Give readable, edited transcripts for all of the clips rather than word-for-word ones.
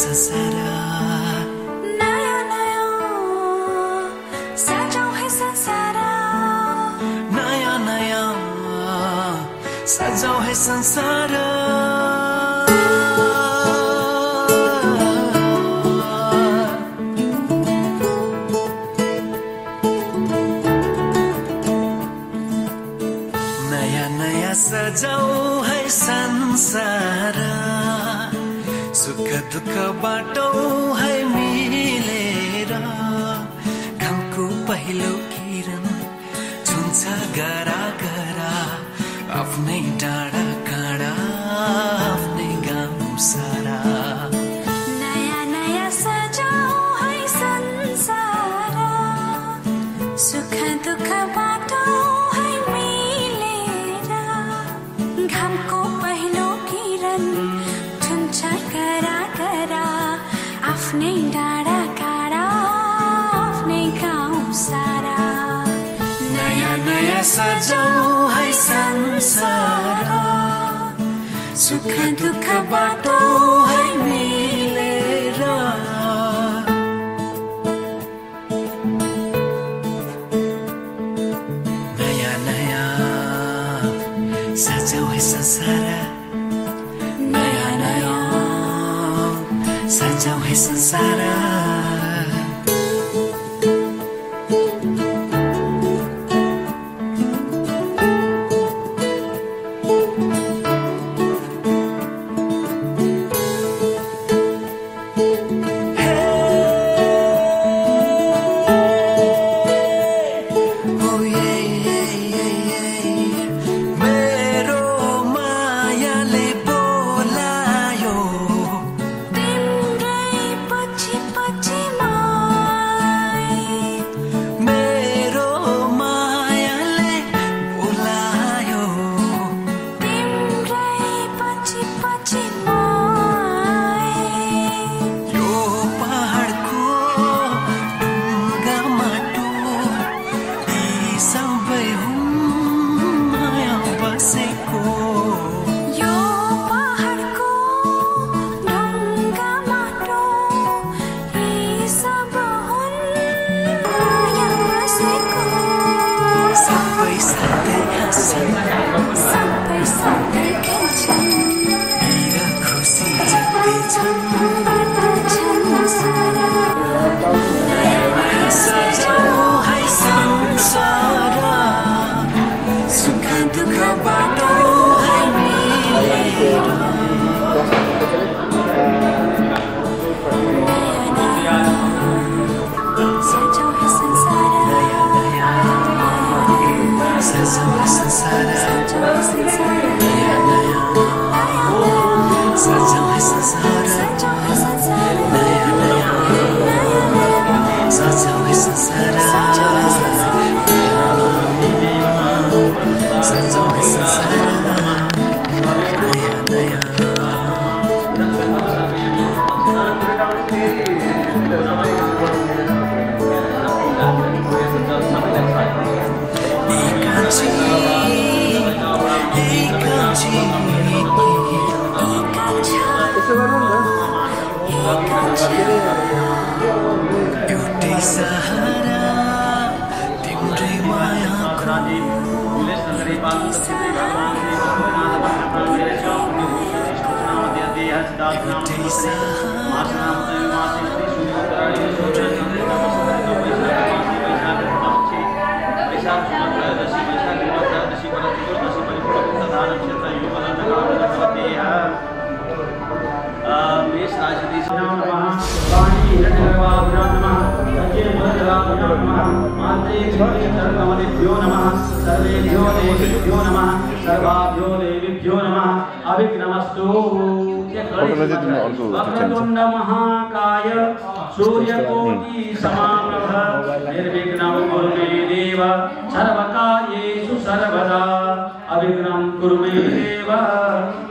संसार नयाँ नयाँ सजाऊ है संसार नयाँ नयाँ सजाऊ है संसार नयाँ नयाँ सजाऊ है संसार सुख दुःख बाटौ है मिलेर घामको पहिलो किरण छुन्छ गरा गरा आफ्नै डाँडा काँडा आफ्नै गाउँ सारा नयाँ नयाँ सजाऊ है संसार सुख दुःख बाटौ है मिलेर घामको पहिलो किरण छुन्छ गरा गरा आफ्नै डाँडा काँडा आफ्नै गाउँ सारा नयाँ नयाँ सजाऊ है संसार सुख दुःख बाटौ है मिलेर नयाँ नयाँ सजाऊ है संसार नयाँ नयाँ सजाऊ है संसार एउटै सहारा तिम्रै मायाको एउटै सहारा वक्रतुण्ड महाकाय सूर्यकोटि समाप्रभ निर्विघ्नं कुरु मे देव सर्वकार्येषु सर्वदा अविघ्नं कुरु मे देव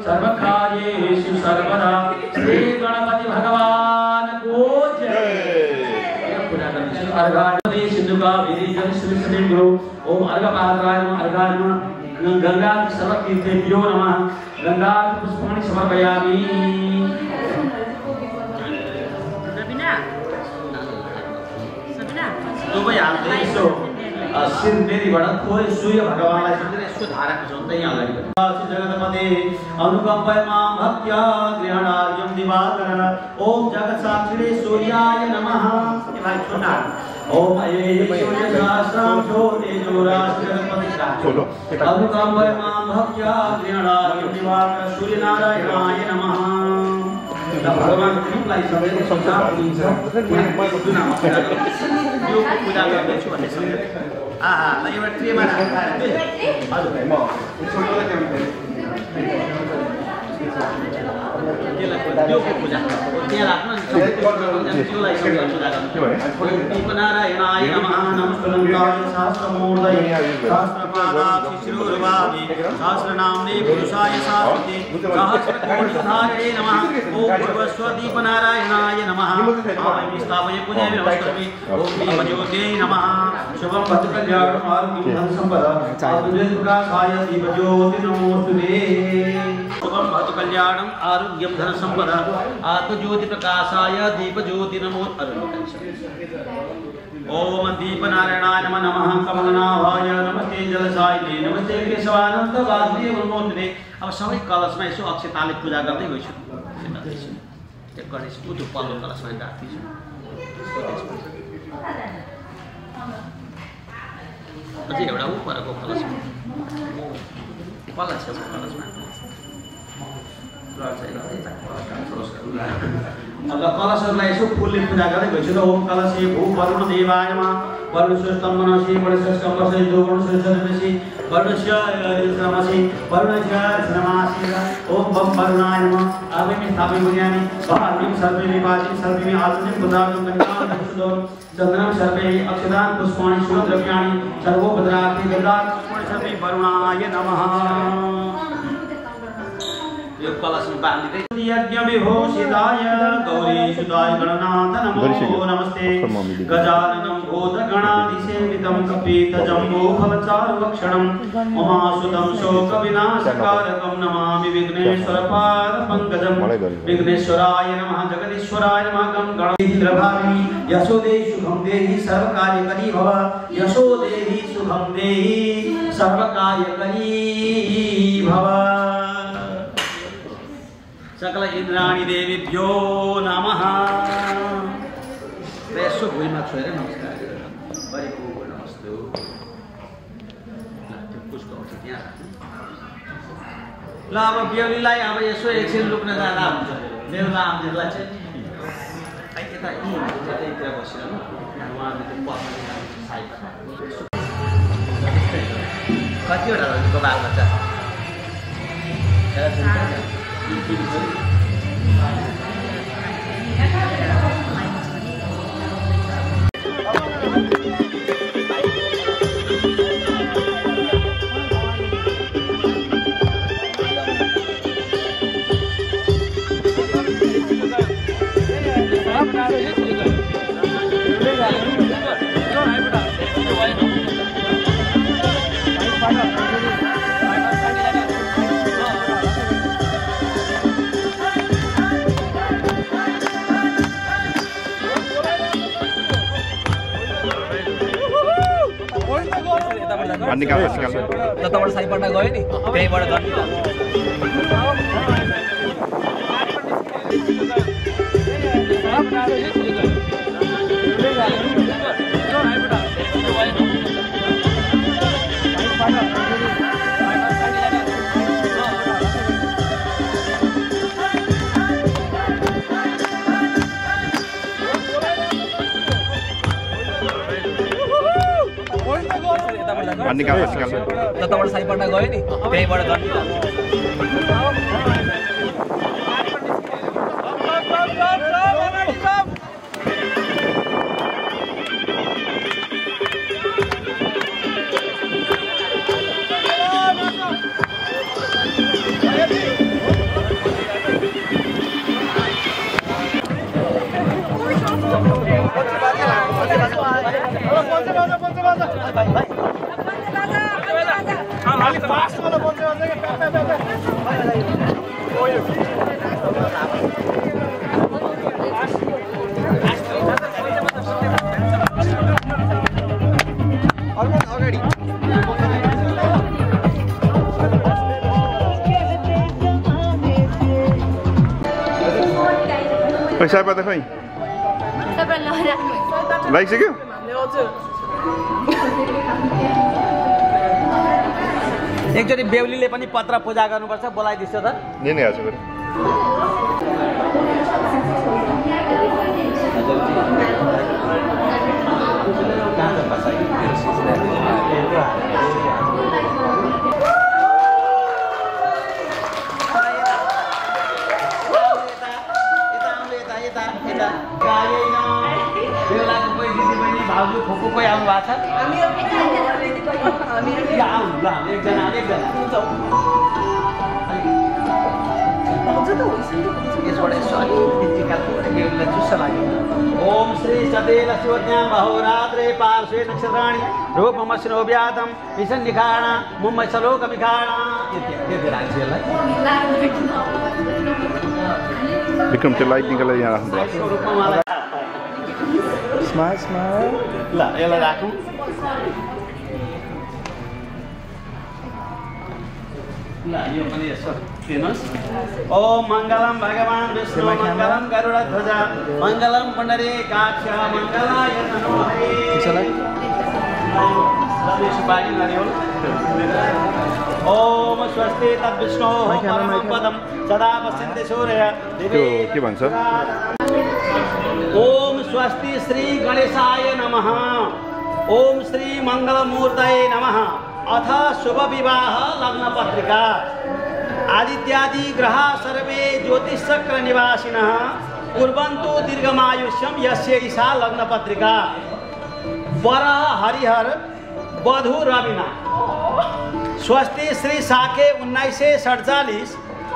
सर्वकार्येषु सर्वदा श्री गणपति भगवान को जय। अर्घापति सिंधुका विधि जन श्री गुरु ओम अर्घपात्राय नमः अर्घाय नमः गंगा सर्वतीर्थेभ्यो नमः गंगा पुष्पाणि समर्पयामि। दुवै हातले यसो सिरमेरीबाट थोरै सूर्य भगवानलाई सम्झेर यसो धारा खसाउँदै अगाडि बढ्नु। जगतपते अनुकम्पय मां भक्त्या गृहणार्यं दिवाकर ओम जगत साक्षिणे सूर्याय नमः। यसलाई छोड्न ओम अये सूर्य सहस्रम तेजो राशि जगतपति अनुकम्पय मां भक्त्या गृहणार्यं दिवाकर सूर्य नारायणाय नमः। भगवान कृष्णलाई सबैले संसार दिन्छ यो पूजा गर्दैछु भन्ने सम्झेर आहा ल एउटा ट्रेमा राखेर हजुर म यो पूजा त्यहाँ राख्नु नि त्योलाई सम्झेर पूजा गर्नु। दीपनारायणाय नमः नमस्कृताय सहस्रमूर्तये सहस्रपादाक्षि शिरोर्वादि सहस्रनाम्ने पुरुषाय शाश्वते सहस्रकोटिधारिणे नमः। ओम भगवस्व दीपनारायणाय नमः। आमि स्थापये पूजयामि नमस्करोमि। ओम दीपज्योतिये नमः। शुभं भद्रकल्याणं आरोग्यं धनसम्पदा आत्मज्योतिप्रकाशाय दीपज्योतिर्नमोस्तुते। शुभं भद्रकल्याणं आरोग्यं धनसम्पदा आत्मज्योतिप्रकाशाय दीपज्योतिर्नमोस्तुते। ओम दीपनारायणाय नमः कमलनाभाय नमस्ते जलसायिने नमस्ते केशवानन्द वासुदेव नमोस्तुते। अब सबै कलशमा यसो अक्षताले पूजा गर्दै गइछु। एक गणेश उठो पल्लो कलशमा राख्दिछु। अझै एउटा उपरको कलशमा पल्ला छेउको कलशमा अब कलशहरूलाई यसो फुलले पूजा गर्दै गइछु र ओम कलशे भू वरुण देवाय नमः वरुणश्रेष्ठं मनसि वरुणश्रेष्ठं वसि वरुणश्रेष्ठं वरुणस्य श्रमसि वरुणस्य श्रमासि ओम बम वरुणाय नमः। आवेमि स्थापि पूजयामि भार्गवीं सर्वे विभाति सर्वे आत्मनिं बुधागं गंगां सुदों चंद्रं सर्वे अक्षतां पुष्पाणि सुरद्रव्याणि सर्वोपद्राति गंगा पुष्पाणि सर्वे वरुणाय नमः। यो कलशमा बाँधिदै यज्ञ विभूषिताय गौरीसुताय गणनाथ नमो नमस्ते। गजाननं भूतगणाधिसेवितं कपितजम्बूफलचारुभक्षणं उमासुतं शोकविनाशकारकं नमामि विघ्नेश्वरपादपङ्कजं। विघ्नेश्वराय नमः जगदीश्वराय नमः गं गणेन्द्रभाविनी यशो देहि सुखं देहि सर्वकार्यकरी भव यशो देहि सुखं देहि सर्वकार्यकरी भव। सकल इंद्राणी देवीभ्यो नमः। यसो भुइँमा छोएर नमस्कार परिपूर्ण नमस्ते। त्यो पुष्प हुन्छ त्यहाँ ल अब बेहुलीलाई अब यसो एकछिन लुक्न जाँदा हुन्छ। मेरो रामजीलाई चाहिँ यता यहीँतिर बसिरहनु उहाँले त्यो पत्नी साइडमा कतिवटा को बाल बच्चा तपाईँ साइडबाट गयो नि त्यहीबाट गर्नु। तपाईँ साइडबाट गयो नि त्यहीबाट गर्नु। पैसा पता खै लागिसक्यो एकचोटि बेहुलीले पनि पत्र पूजा गर्नुपर्छ बोलाइदिन्छ त नि नै आछु फेरि भाउजू फुपू कोही आउनु भएको छ ओम श्री सदेव शिवज्ञां बहोरात्रे पार्श्वे नक्षत्राणि रूपमश्नो व्यातं विसन्निखाणा मुम्मै सलोकमिखाणा इत्यादि राज्यलाई विक्रम त्यो लाइट निकालेर यहाँ राख्नु स्माइल स्माइल ल यसलाई राखौँ ल यो पनि यसो दिनुहोस् ओम मङ्गलम भगवान् विष्णु मङ्गलम गरुडध्वज मङ्गलम पुण्डरीकाक्ष मङ्गलाय नमो हरे ओम स्वस्ति तद्विष्णु परमपदं सदा पश्यन्ति सूर्य त्यो के भन्छ ओम स्वस्ति श्री गणेशाय नमः ओम श्री मंगलमूर्तये नमः अथ शुभ विवाह लग्न पत्रिका आदित्यादि ग्रह सर्वे ज्योतिषचक्र निवासिनः कुर्वन्तु दीर्घमायुष्यं यस्य ईशा लग्न पत्रिका वर हरिहर वधु रविना स्वस्ति श्री साके 1947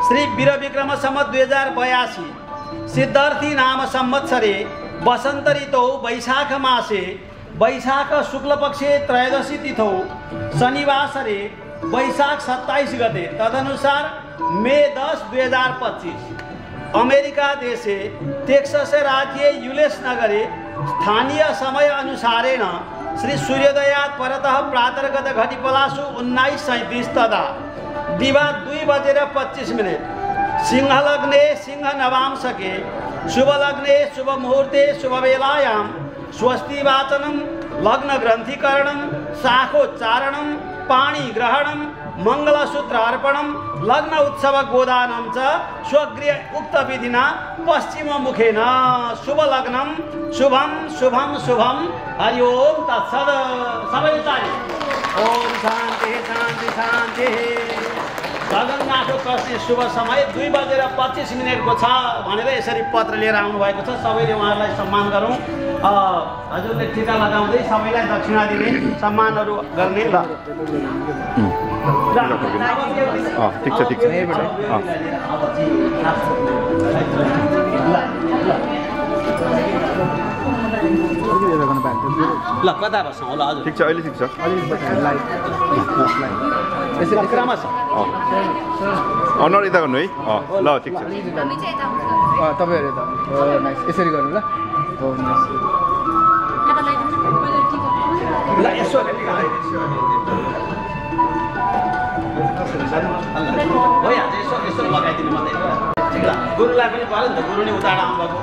श्री वीर विक्रम संवत 2082 सिद्धार्थी नाम संवत्सरे वसंत ऋतौ वैशाख मासे वैशाख शुक्ल पक्षे त्रयोदशी तिथौ शनिवासरे वैशाख 27 गते तदनुसार मे 10 2025 अमेरिका देशे टेक्सास राज्ये यूएस नगरे स्थानीय समय अनुसारेण श्री सूर्योदयात् परतः प्रातर्गत घटिपलासु 19:37 तदा दिवा 2:25 सिंह लग्ने सिंह नवांशके शुभ लग्ने शुभ मुहूर्ते शुभ वेलायां स्वस्ति वाचनं लग्न ग्रंथीकरणं शाखोच्चारणं पाणी ग्रहणं मंगलसूत्र अर्पणं लग्न उत्सव गोदानं च स्वगृह उक्त विधिना पश्चिम मुखेन शुभ लग्नं शुभं शुभं शुभं हरि ओम तत्सद सबैले चाहिँ ओम शान्ति शान्ति शान्ति लगन गाँठो कस्ने शुभ समय 2:25 को छ भनेर यसरी पत्र लिएर आउनु भएको छ सबैले उहाँलाई सम्मान गरौँ हजुरले टीका लगाउँदै सबैलाई दक्षिणा दिने सम्मानहरू गर्ने ल ठिक छ ठिक छ ल कता बस्छौँ होला हजुर ठिक छ अहिले ठिक छ क्रमशः अनुहार यता गर्नु है ल ठिक छ तपाईँहरू त यसरी गर्नु ल ल यसो भइहाल्छ यसो यसो लगाइदिनु मात्रै ठिक ल गुरुलाई पनि पऱ्यो नि त गुरु नै उतार आउनुभएको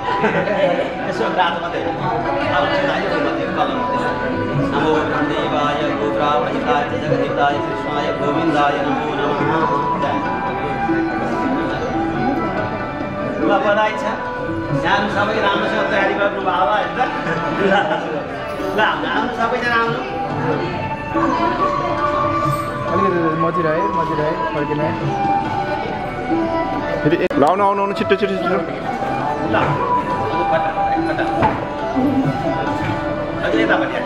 यसो रातो मात्रै नमो ब्रह्मदेवाय गोब्राह्मणिकाय जगद्धिताय कृष्णाय गोविन्दाय नमो नमः ल बधाई छ सानो सबै राम्रोसँग तयारी गर्नुभयो होला होइन ल हाम्रो सबैजना आउनु अलिकति मतिर है फर्किन फेरि लाउनु आउनु छिट्टो छिट्टो छिट्टो ल यतापट्टि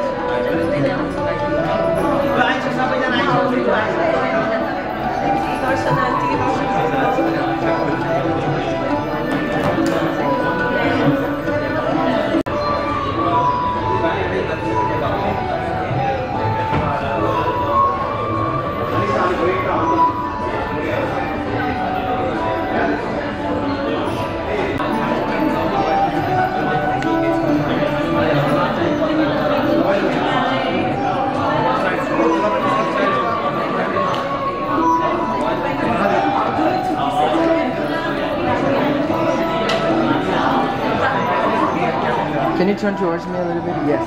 आइन्छ सबैजना you turn towards me a little bit? Yes.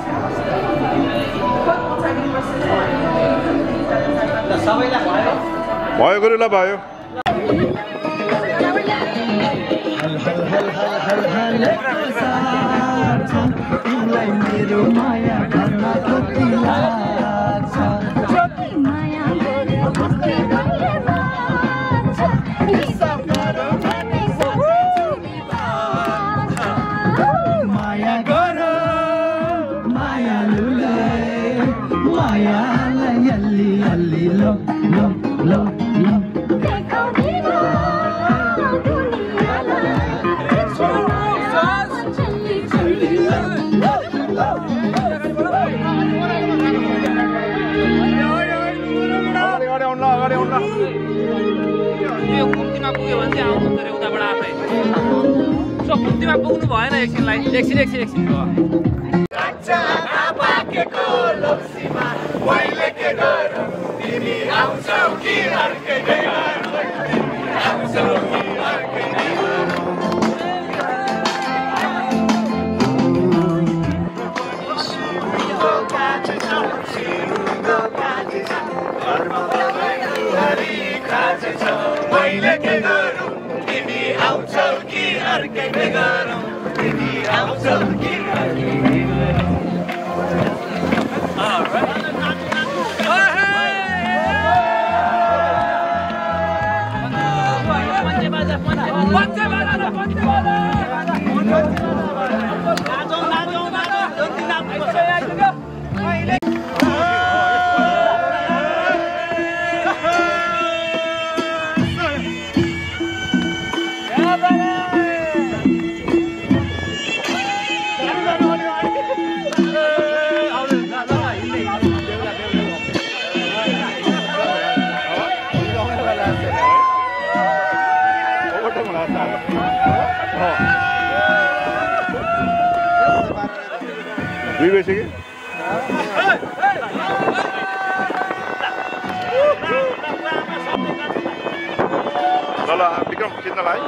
भयो गुरुला भयो यो कुम्तीमा पुग्यो भने चाहिँ आउनु पर्यो उताबाट आफै सो कुम्तीमा पुग्नु भएन एकछिनलाई एकछिन दुई बजीसक्यो ल विक्रम खिच्नलाई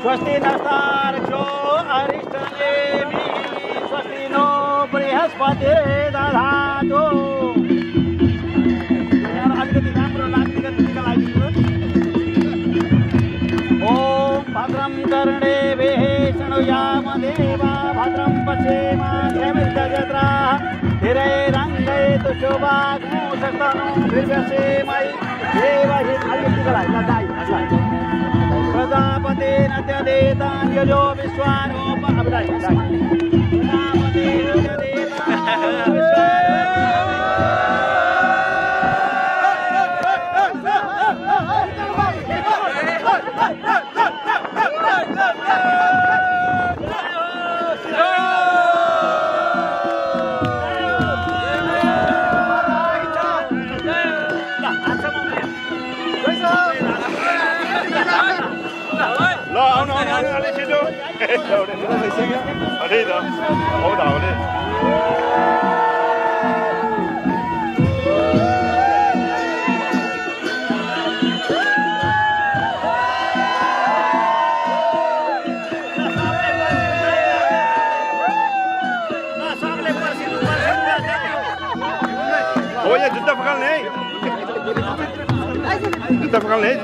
स्वस्ति नस्तारक्षो अरिष्टनेमि स्वस्ति नो बृहस्पति दधातु अलिकति राम्रो लाग्नेका लागि ओम भद्रं कर्णेभिः शृणुयाम देवा भद्रं पश्येमाध्यमित्यजत्रा हिरैरङ्गैतु शुभाग्नो शस्तनो भिर्यसेमयि देवहि अलिकतिका लागि प्रजापतेन त्यदेतान् यजो विश्वारोप अभिलाष प्रजापतेन त्यदेतान्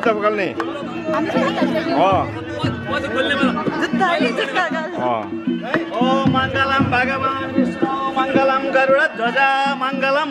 जुत्ता पकाल्ने ओ मङ्गलम भगवान विष्णु मङ्गलम गरुड ध्वजा मङ्गलम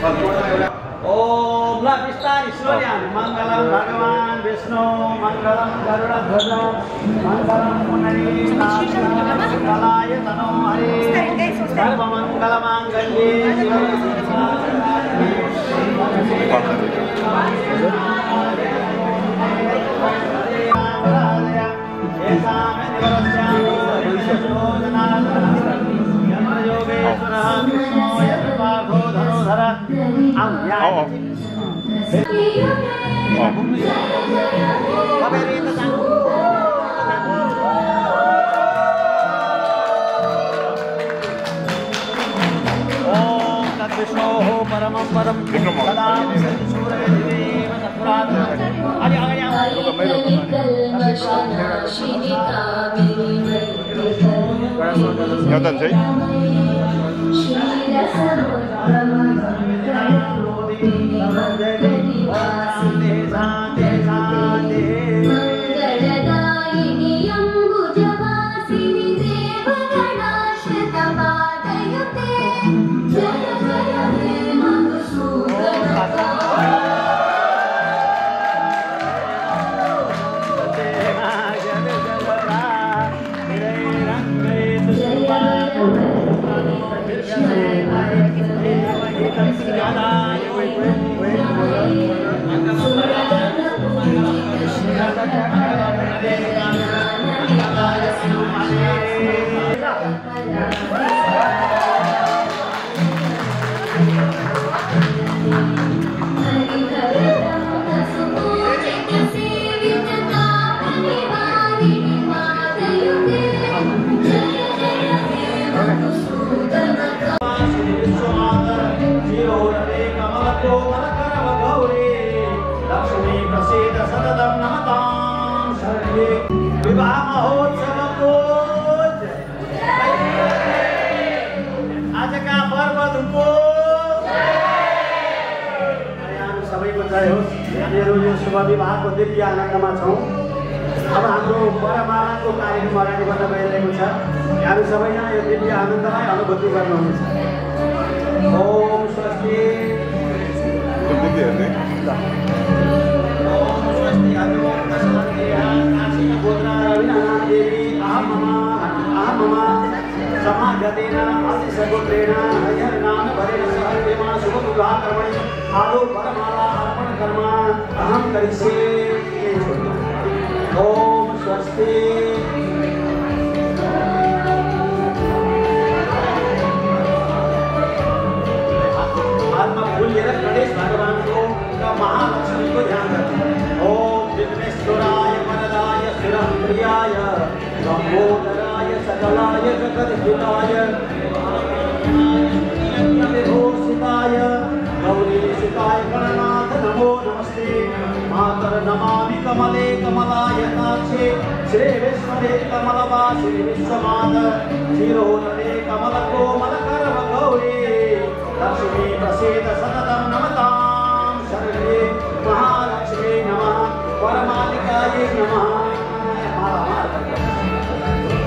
Om lah Bistai Surya Mangalam Bhagavan Vishnu Mangalam Garuda Dhwaja Mangalam Punani Kalaya Tano Hari Sarva Mangala Mangalye Paramam param kadam surya devi satpurat aja Nyotan sih. विवाहको दिव्य आनन्दमा छौँ। अब हाम्रो वरमालाको कार्यक्रम अगाडि बढ्न गइरहेको छ। हामी सबैजना यो दिव्य आनन्दलाई अनुभूति गर्नुहुनेछ। ओम स्वस्ति समागतेन अतिसगोत्रेण हरिहरनाम भरेण सहर्यमा शुभविवाहकर्मणि आदौ वरमाला अर्पण कर्म अहं करिष्ये। ओम स्वस्ति आत्मा भूलिएर गणेश भगवानको महालक्ष्मीको ध्यान गर्नु। ओम विघ्नेश्वराय वरदाय स्थिरप्रियाय लम्बोदराय सकलाय जगद्हिताय विभूषिताय गौरीसुताय गणनाथ नमो नमस्ते। मातर नमामि कमले कमलायताक्षे श्रीविष्णवे कमलवासिनि विश्वमात शिरोधरे कमलकोमलकरव गौरी लक्ष्मी प्रसीद सततं नमतां शरणे महालक्ष्मी नमः वरमालिकायै नमः।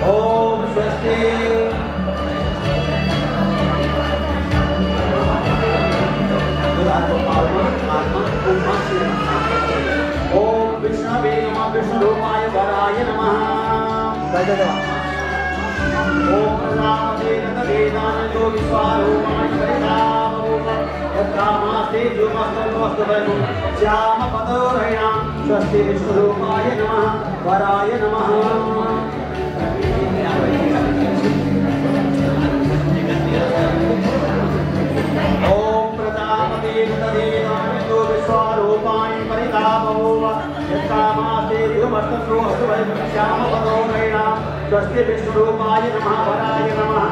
ओम स्वस्ति ओम विष्णवे नमः विष्णुरूपाय वराय नमः। ओम रामदेवदेवानन्दो विश्वारूपाय परितामोम यत्रामास्ते द्युमस्तमस्तवनु श्यामपदोरयणां स्वस्ति विष्णुरूपाय नमः वराय नमः। ओम प्रजापतिर्देवानन्दो विश्वारूपाय परितामोम यत्रामास्ते द्युमस्तमस्तवनु श्यामपदोरयणां स्वस्ति विष्णुरूपाय नमः वराय नमः।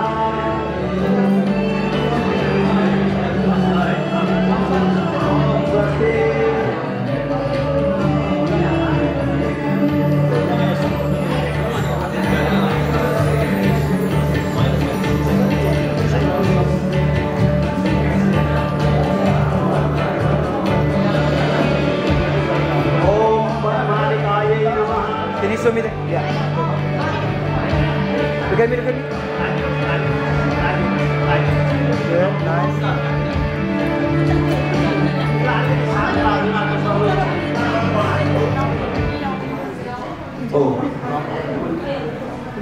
स्वस्ति Can you show me that? Yeah. Look at me, look at me. Good, nice.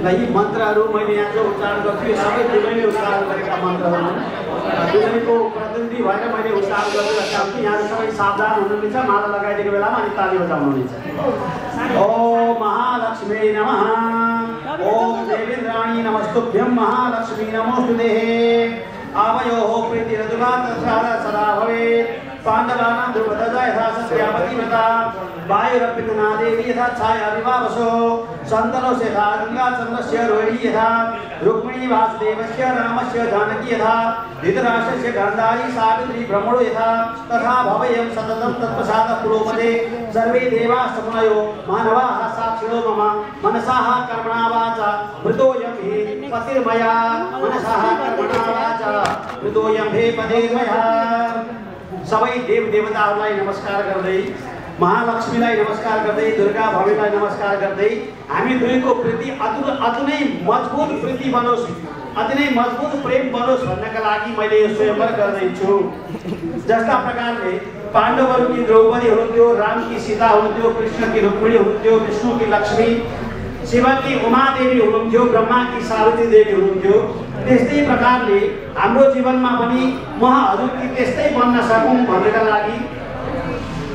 ल यी मन्त्रहरू मैले यहाँ जो उच्चारण गर्छु यो सबै दुवैले उच्चारण गरेका मन्त्रहरू हुन् दुवैको प्रतिनिधि भएर मैले उच्चारण गरेर चाहन्छु यहाँ सबै सावधान हुनुहुनेछ माला लगाइदिएको बेलामा अनि ताली बजाउनुहुनेछ ओम महालक्ष्मी नमः ओम देवेन्द्राणी नमस्तुभ्यं महालक्ष्मी नमोस्तुते आवयोः प्रीतिरतुला तथा सदा भवेत् पाण्डवानां ध्रुवदजा यथा सत्यावती व्रता वायुरपितनादेवी यथा छाया विवावसो सन्तनोष यथा गङ्गाचन्द्रस्य रोहिणी यथा रुक्मिणी वासुदेवस्य रामस्य जानकी यथा धृतराष्ट्रस्य गान्धारी सावित्री ब्रह्मणो यथा तथा भवेयं सततं तत्प्रसादः पुरोपदे सर्वे देवाः मुनयो मानवाः साक्षिणो मम मनसाः कर्मणा वाचा मृतोऽयं हि पतिर्मया मनसाः कर्मणा वाचा मृतोऽयं हि पतिर्मया सबै देव देवताहरूलाई नमस्कार गर्दै महालक्ष्मीलाई नमस्कार गर्दै दुर्गा भवानीलाई नमस्कार गर्दै हामी दुईको प्रीति अति नै मजबुत प्रीति बनोस् अति नै मजबुत प्रेम बनोस् भन्नका लागि मैले यो स्वयंवर गर्दैछु जस्ता प्रकारले पाण्डवहरूकी द्रौपदी हुनुहुन्थ्यो रामकी सीता हुनुहुन्थ्यो कृष्णकी रुक्मिणी हुनुहुन्थ्यो विष्णुकी लक्ष्मी शिवकी उमादेवी हुनुहुन्थ्यो ब्रह्माकी सावित्री देवी हुनुहुन्थ्यो त्यस्तै प्रकारले हाम्रो जीवनमा पनि म हजुरकी त्यस्तै बन्न सकौं भन्नका लागि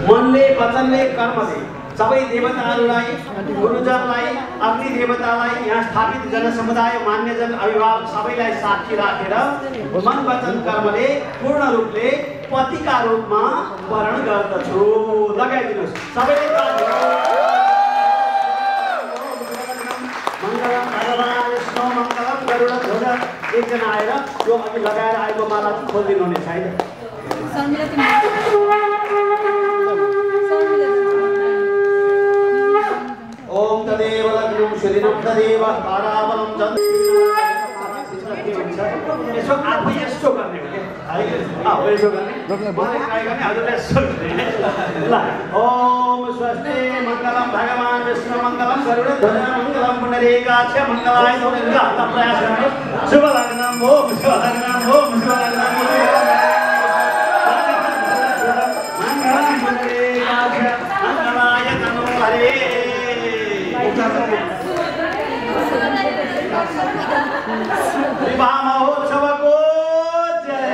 मनले वचनले कर्मले सबै देवताहरूलाई गुरुजनलाई अग्नि देवतालाई यहाँ स्थापित जनसमुदाय मान्यजन अभिभावक सबैलाई साक्षी राखेर मन वचन कर्मले पूर्ण रूपले पतिका रूपमा वर्ण गर्दछु लगाइदिनुस् सबैले मङ्गलम भगवान् विष्णु मङ्गलम गरुडध्वज एकजना आएर यो अघि लगाएर आएको माला खोलिदिनु हुने छैन ओम तदेव लग्नं सुदिनं तदेव पारावलं यसो आफै यसो गर्ने हो के आफै यसो गर्ने मलाई ट्राई गर्ने हजुरले यसो ल ओम स्वस्ति मङ्गलम भगवान् विष्णु मङ्गलम गरुडध्वज मङ्गलम पुण्डरीकाक्ष मङ्गलाय तोरङ्गा प्रयास गर्ने शुभ लग्नं ओम शुभ लग्नं ओम शुभ लग्नं मङ्गलम पुण्डरीकाक्ष मङ्गलाय तनो हरे विवाह महोत्सव को जय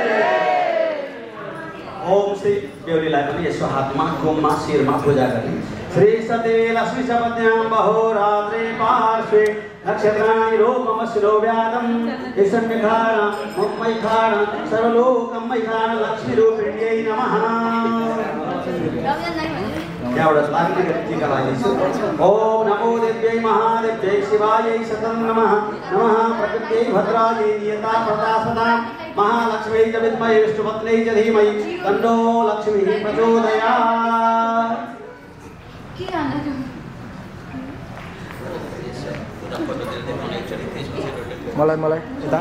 ओम श्री बेहुलीलाई पनि यसो हातमा गोममा शिरमा पूजा गर्ने श्री सते लक्ष्मी सपद्यां बहोरात्रे पार्श्वे नक्षत्राणि रूपम शिरोव्यादं ईशन्यखाण मुम्मैखाण सर्वलोकमैखाण लक्ष्मी रूपिण्यै नमः यहाँबाट लाग्ने टीका लगाइदिन्छु ओम नमो देव्यै महादेव्यै शिवायै सतं नमः नमः प्रकृत्यै भद्रायै नियता प्रदासदा महालक्ष्म्यै च विद्महे विष्णुपत्न्यै च धीमहि तन्नो लक्ष्मीः प्रचोदयात् मलाई यता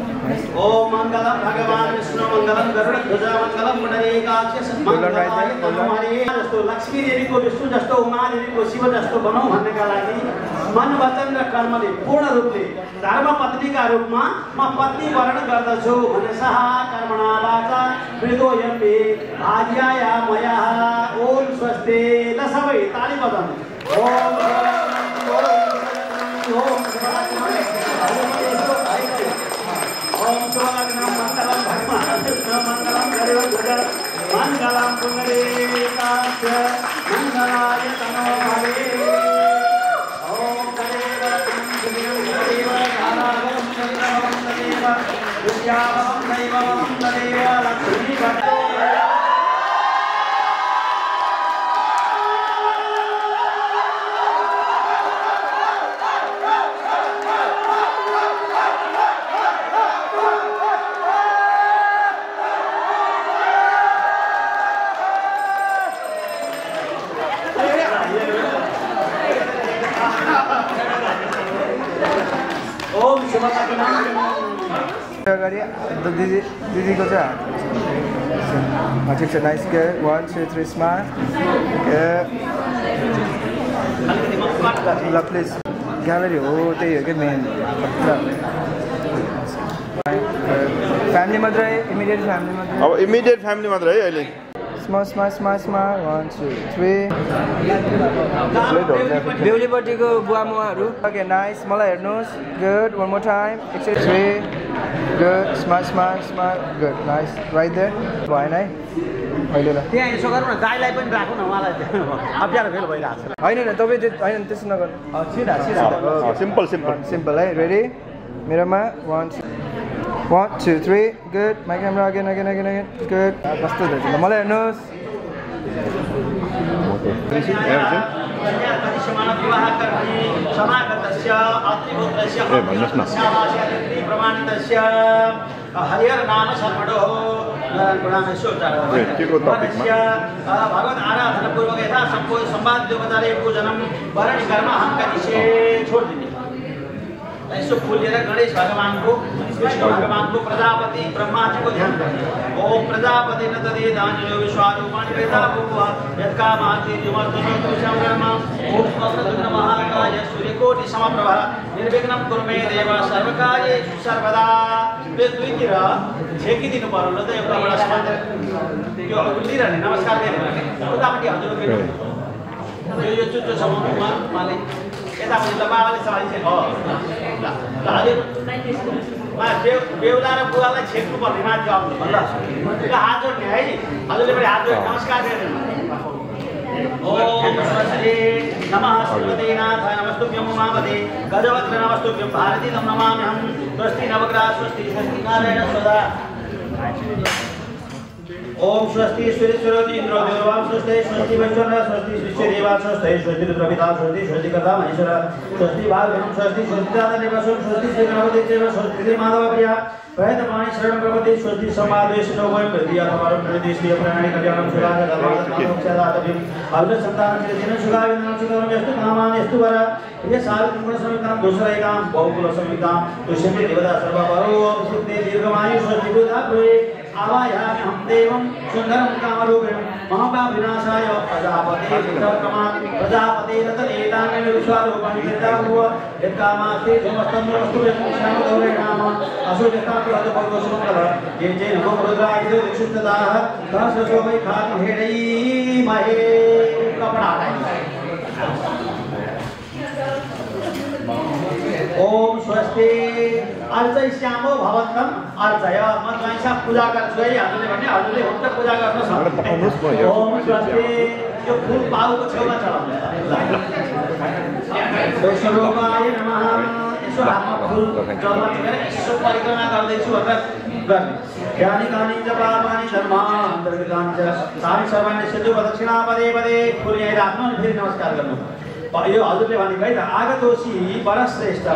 ओम मङ्गलम भगवान् विष्णु मङ्गलम गरुडध्वज मङ्गलम पुण्डरीकाक्ष मङ्गलाय तनोहरे जस्तो लक्ष्मी देवीको विष्णु जस्तो उमा देवीको शिव जस्तो बनाऊ भन्नका लागि मन वचन र कर्मले पूर्ण रूपले धर्मपत्नीका रूपमा म पत्नी वर्ण गर्दछु मनसः कर्मणा वाचा मृतोऽयं मे भार्याया मया ओम स्वस्ति ल सबै ताली बजाउनु ओम ओम ओम शुभलग्नं मङ्गलं भगवान् विष्णु मङ्गलं गरुडध्वज मङ्गलं पुण्डरीकाक्ष मङ्गलाय तनो हरे ओम तदेव तदेव कालावं चन्द्रवं तदेव विद्यावं दैवं तदेव लक्ष्मीपते अगाडि दिदीको चाहिँ ठिक छ नाइस के 1 2 3 स्माइल ल प्लिज ग्यालरी हो त्यही हो कि मेन फ्यामिली मात्रै इमिडिएट फ्यामिली मात्रै अब इमिडिएट फ्यामिली मात्रै है अहिले Smile, smile, smile, smile. 1, 2, 3. बेहुलीपट्टिको बुवामुवाहरू. Okay, nice. मलाई हेर्नुहोस्. Good. One more time. 3. Good. Smile, smile, smile. Good. Nice. Right there. भएन है. अहिले ल. त्यहाँ यसो गरौँ न, दाइलाई पनि राखौँ न, उहाँलाई अप्ठ्यारो फेल भइरहेको छ. होइन तपाईँ होइन त्यसो नगर्नु. सिधा सिधा. सिम्पल सिम्पल सिम्पल है. रेडी? मेरोमा 1, 2, 3. Good. My camera again. Good. कस्तो हुन्छ ल. मलाई हेर्नुहोस्. हरिहर नाम शर्मणो भगवत आराधना पूर्वक यथा सबको संवाद देवताले पूजनम वर्ण कर्म हम करिसे छोड़ दिने ऐसो फूलेर गणेश भगवान को विष्णु भगवान को प्रजापति ब्रह्मा जी को ध्यान करना. ओम प्रजापति न तदे दानयो विश्वारूपाणि वेदा भूवा यत्कामाति युमर्तनो तुषामर्मा. ओम अग्रदुग्न महाकाय सूर्यकोटि समप्रभा निर्विघ्नं कुरु मे देव सर्वकार्येषु सर्वदा. बे दुईतिर छेकिदिनु पर्यो ल त एउटा बडा समाज यो उल्लिरहने नमस्कार गरेर उतापट्टि हजुरको यो चुच्चो समूहमा माले यतापट्टि त बाबाले सवारी छ. ल हजुर बेहुला र बुवालाई छेक्नु पर्ने माथि आउनु ल हात जोड्ने है. हजुरले पनि हात जोड्ने नमस्कार गरेर. ओम श्री नमः श्रीमते नाथाय नमस्तुभ्यं उमापते गजवक्त्र नमस्तुभ्यं भारती तं नमाम्यहं. स्वस्ति नवग्रह स्वस्ति स्वस्ति नारायण सदा. ओम स्वस्ति सूर्यस्वरोति इंद्रो देवां स्वस्ति स्वस्ति वैश्वनः स्वस्ति शिष्यदेवा स्वस्ति स्वस्ति रुद्रपिता स्वस्ति स्वस्ति कर्ता महेश्वर स्वस्ति भागवतं स्वस्ति स्वस्ति दातदेवसं स्वस्ति श्री गणपति देव स्वस्ति श्री माधवप्रिया प्रयतपाणि शरणं प्रपदे स्वस्ति समादेशनो वयं प्रदियातपरं प्रदेशीय प्राणी कल्याणं सुराज दत्तात्मक्षदातव्यं अवध संतानं चिरदिनं सुखाविनं सुखं यस्तु कामान् यस्तु वर प्रिय सार्वगुण समितां दोषरहितां बहुकुल समितां तुष्यते देवता सर्वपरो सिद्धे दीर्घमायु स्वस्ति बुद्धाप्रोये आवायामि हम देवं सुंदरं कामरूपिणं महापापविनाशाय प्रजापते विक्रमात् प्रजापते रतनेतानि विश्वारूपाणि विद्याभूव यत्कामास्ते समस्तं वस्तु यत्क्षामदौरे नाम असुजतापि अदभगोसुमङ्गल ये चे नमो रुद्राय दिक्षुतदाः सहस्रशो वै खाति हेडै महे कपड़ा. ओम स्वस्ति अर्चय श्यामो भवन्तम अर्चय. म चाहिँ पूजा गर्छु है. हजुरले भने हजुरले हुन्छ पूजा गर्न सक्नुहुन्छ. ओम स्वस्ति. यो फूल पाउको छेउमा चढाउनु. स्वरूपाय नमः. यसो हातमा फूल जलमा छेकेर यसो परिक्रमा गर्दैछु भनेर गर्ने. ज्ञानी कानी च पापानि धर्मान्तर्गतानि च तानि सर्वाणि सिद्धु प्रदक्षिणा पदे पदे. फूल यहीँ राख्नु अनि फेरि नमस्कार गर्नु. यो हजुरले भनेको है त. आगतोषी वरश्रेष्ठ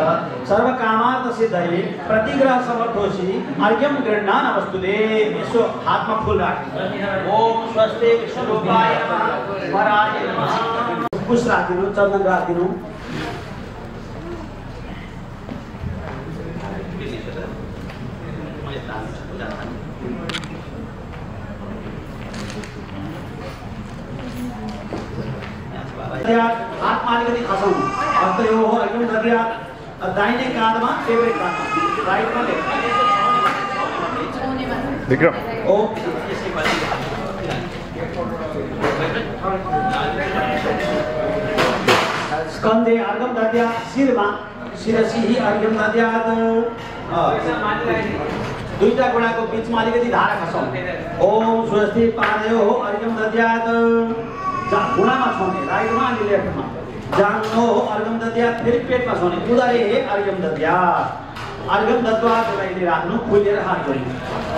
सर्वकामार्थ सिद्धये प्रतिग्रह समर्थोषी अर्घ्यं गृह्णान वस्तुते. यसो हातमा फूल राख्नु. ओम स्वस्ति विष्णुरूपाय नमः वराय नमः. पुष्प राखिदिनु, चन्दन राखिदिनु. हातमा अलिकति खसाउनु. हस्त यो हो एकदम दर्यात. दाहिने काँधमा फेभरेट काँधमा राइटमा विक्रम. ओम स्कन्धे अर्घ्यं दद्यात्. शिरमा शिरसि अर्घ्यं दद्यात्. दुईटा घोडाको बीचमा अलिकति धारा खसाउनु. ओम स्वस्ति पादयोः अर्घ्यं दद्यात्. घुँडामा छाउने राइटमा अनि लेफ्टमा. जान्नो अर्घ्यं दद्यात्. फेरि पेटमा छाउने उदरे अर्घ्यं दद्यात्. अर्घ्यं दत्वा त्यसलाई राख्नु. फुलेर हात जोड्नु.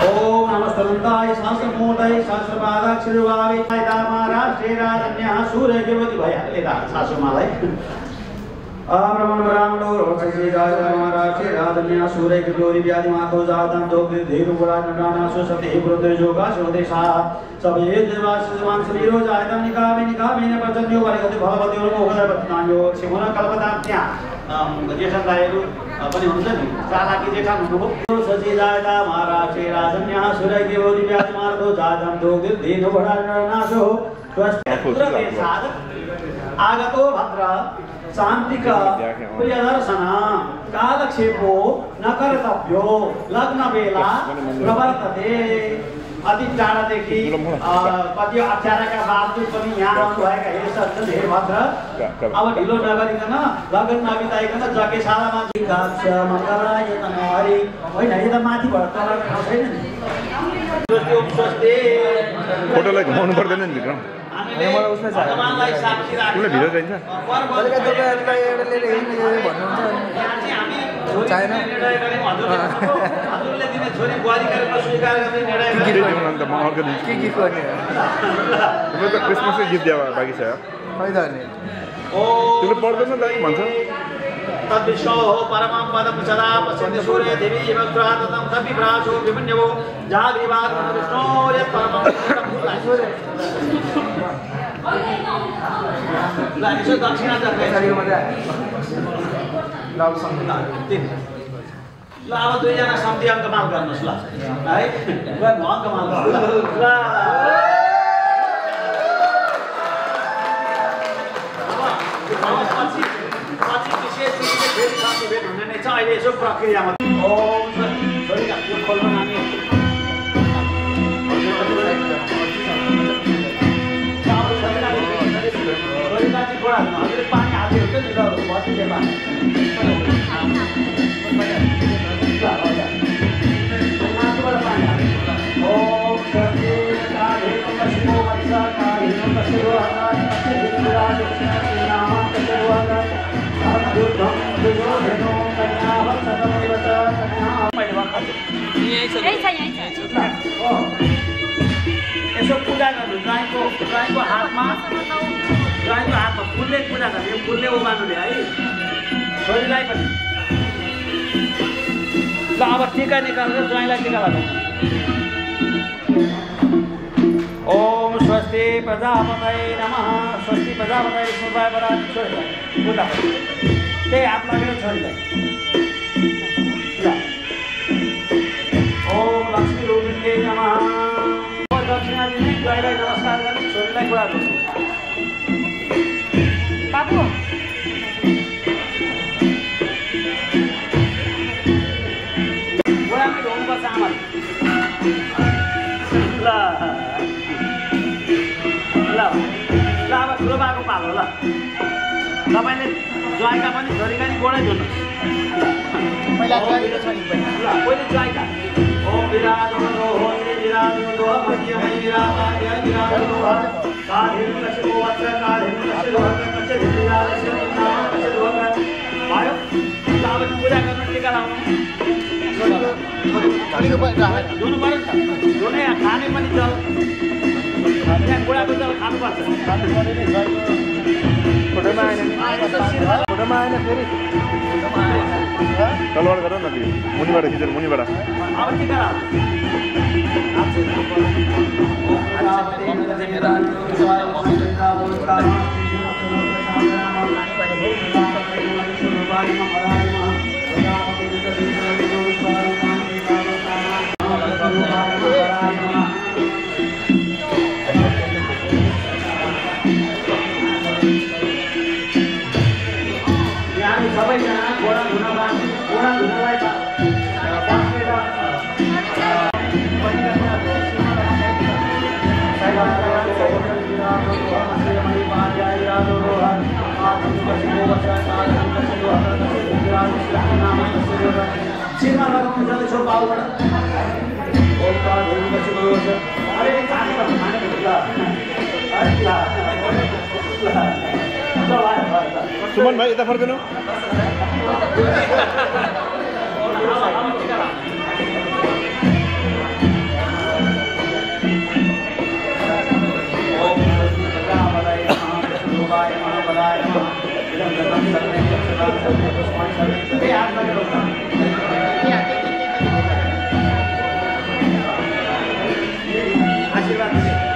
ओम नमस्तन्ताय सहस्रमूर्तये सहस्रपादाक्षिर्भावे दामाराष्ट्रे राजन्यः सूर्यदेवति भइहाल्यो. यता सासुमालाई ब्रह्मणो रोचसे राजमाराक्षे राजन्यः सूर्यदेवति व्याधिमातो जातं दोग्धेरुपुराणनाना सुसते पुरुषयोगा स्वदेशा सभे देवासुमान शरीरो जायतं निकामेन प्रचन्यो वरिगति भवत्यो मोहदपत्नायो छिमुना कल्पताज्ञा. जेठा पनि हुन्छ नि. चालाकी जेठा हुनुभयो. सचिदायता महाराष्ट्रे राजन्यः सूर्यदेवति व्याधिमातो जातं दोग्धेरुपुराणनाशो स्वस्तिपुत्रदेशात् आगतो भद्र शांतिक प्रियदर्शन कालक्षेपो न कर्तव्यो लग्न बेला प्रवर्तते. अति टाढादेखि कति अप्ठ्याराका बावजुद पनि यहाँ आउनुभएका हे सज्जन हे भद्र अब ढिलो नगरिकन लगन नबिताइकन जगेशालामा काक्ष मङ्गलाय नमः हरि होइन यो त माथिबाट तल ठाउँ छैन नि फोटोलाई घुमाउनु पर्दैन नि भित्र मलाई उसमा छ भगवानलाई साक्षी राखेर भिडियो चाहिन्छ तपाईँहरूलाई एउटा लिएर भन्नुहुन्छ चाहिएन हजुरले दिने छोरी बुहारीका रूपमा स्वीकार गर्ने निर्णय के दिउँ अन्त म अर्को दिन्छु के गिफ्ट गर्ने तिम्रो त क्रिसमसकै गिफ्ट दिए बाँकी छ खै त अनि तिमीले पढ्दैन दाइ भन्छ तद्विष्णो परमं पदं सदा पश्यन्ति सूर्ये देवी वक्त्रादतं तद्विभ्रासो विमन्यवो जाग्रीवात् विष्णो यत् परमं ल यसो दक्षिणा ल अब दुईजना सम्ति अङ्क माल गर्नुहोस् ल है अङ्क माल ल पछि विशेष फेरि साथी भेट हुने नै छ अहिले यसो प्रक्रियामा छोरीका यो खोल्नु नानी हजुरले पानी हाल्यो हुन्छ नि त भतिले पानी माथिबाट पानी हाल्यो ओम शक्ति काले शिवो वत्स काले शिवो यसो पूजा गर्नु गाईको हातमा फुलले पूजा गर्ने फुलले उमार्नुले है छोरीलाई पनि ल अब टीका निकालेर ज्वाइँलाई टीका लगाउनु ओम स्वस्ति प्रजापतये नमः स्वस्ति प्रजापतये विष्णुपाय वरानि छोरीलाई पूजा त्यही हात लगेर छोरीलाई ल ओम लक्ष्मी रूपिण्ये नमः दक्षिणा दिने ज्वाइँलाई नमस्कार गर्ने छोरीलाई कुरा गर्नु बाबु बुढामै ढोग्नुपर्छ आमाले ल ल ल अब ठुलो बाको पालो ल तपाईँले ज्वाइँका पनि छोरीका नि गोडै धुनुहोस् ल पहिले ज्वाइँका ओम विराजो हो विराजो मध्यमै विराजाय विराजो काले लक्ष्मी वत्स काले लक्ष्मी वत्स विराजस्य नाम भयो अब पूजा गर्न टीका लाउनु धुनु पर्यो नि त धुने खाने पनि जल त्यहाँ बुढाको जल खानुपर्छ फोटोमा आएन फेरि तलबाट गर न ती मुनिबाट खिचेर मुनिबाट अब टीका सबैजना घोडा धुनलाई शिरमा लगाउनु जल्दी छोड पाउबाट अलिअलि खाने सुमन भाइ यता फर्किनु आशीर्वाद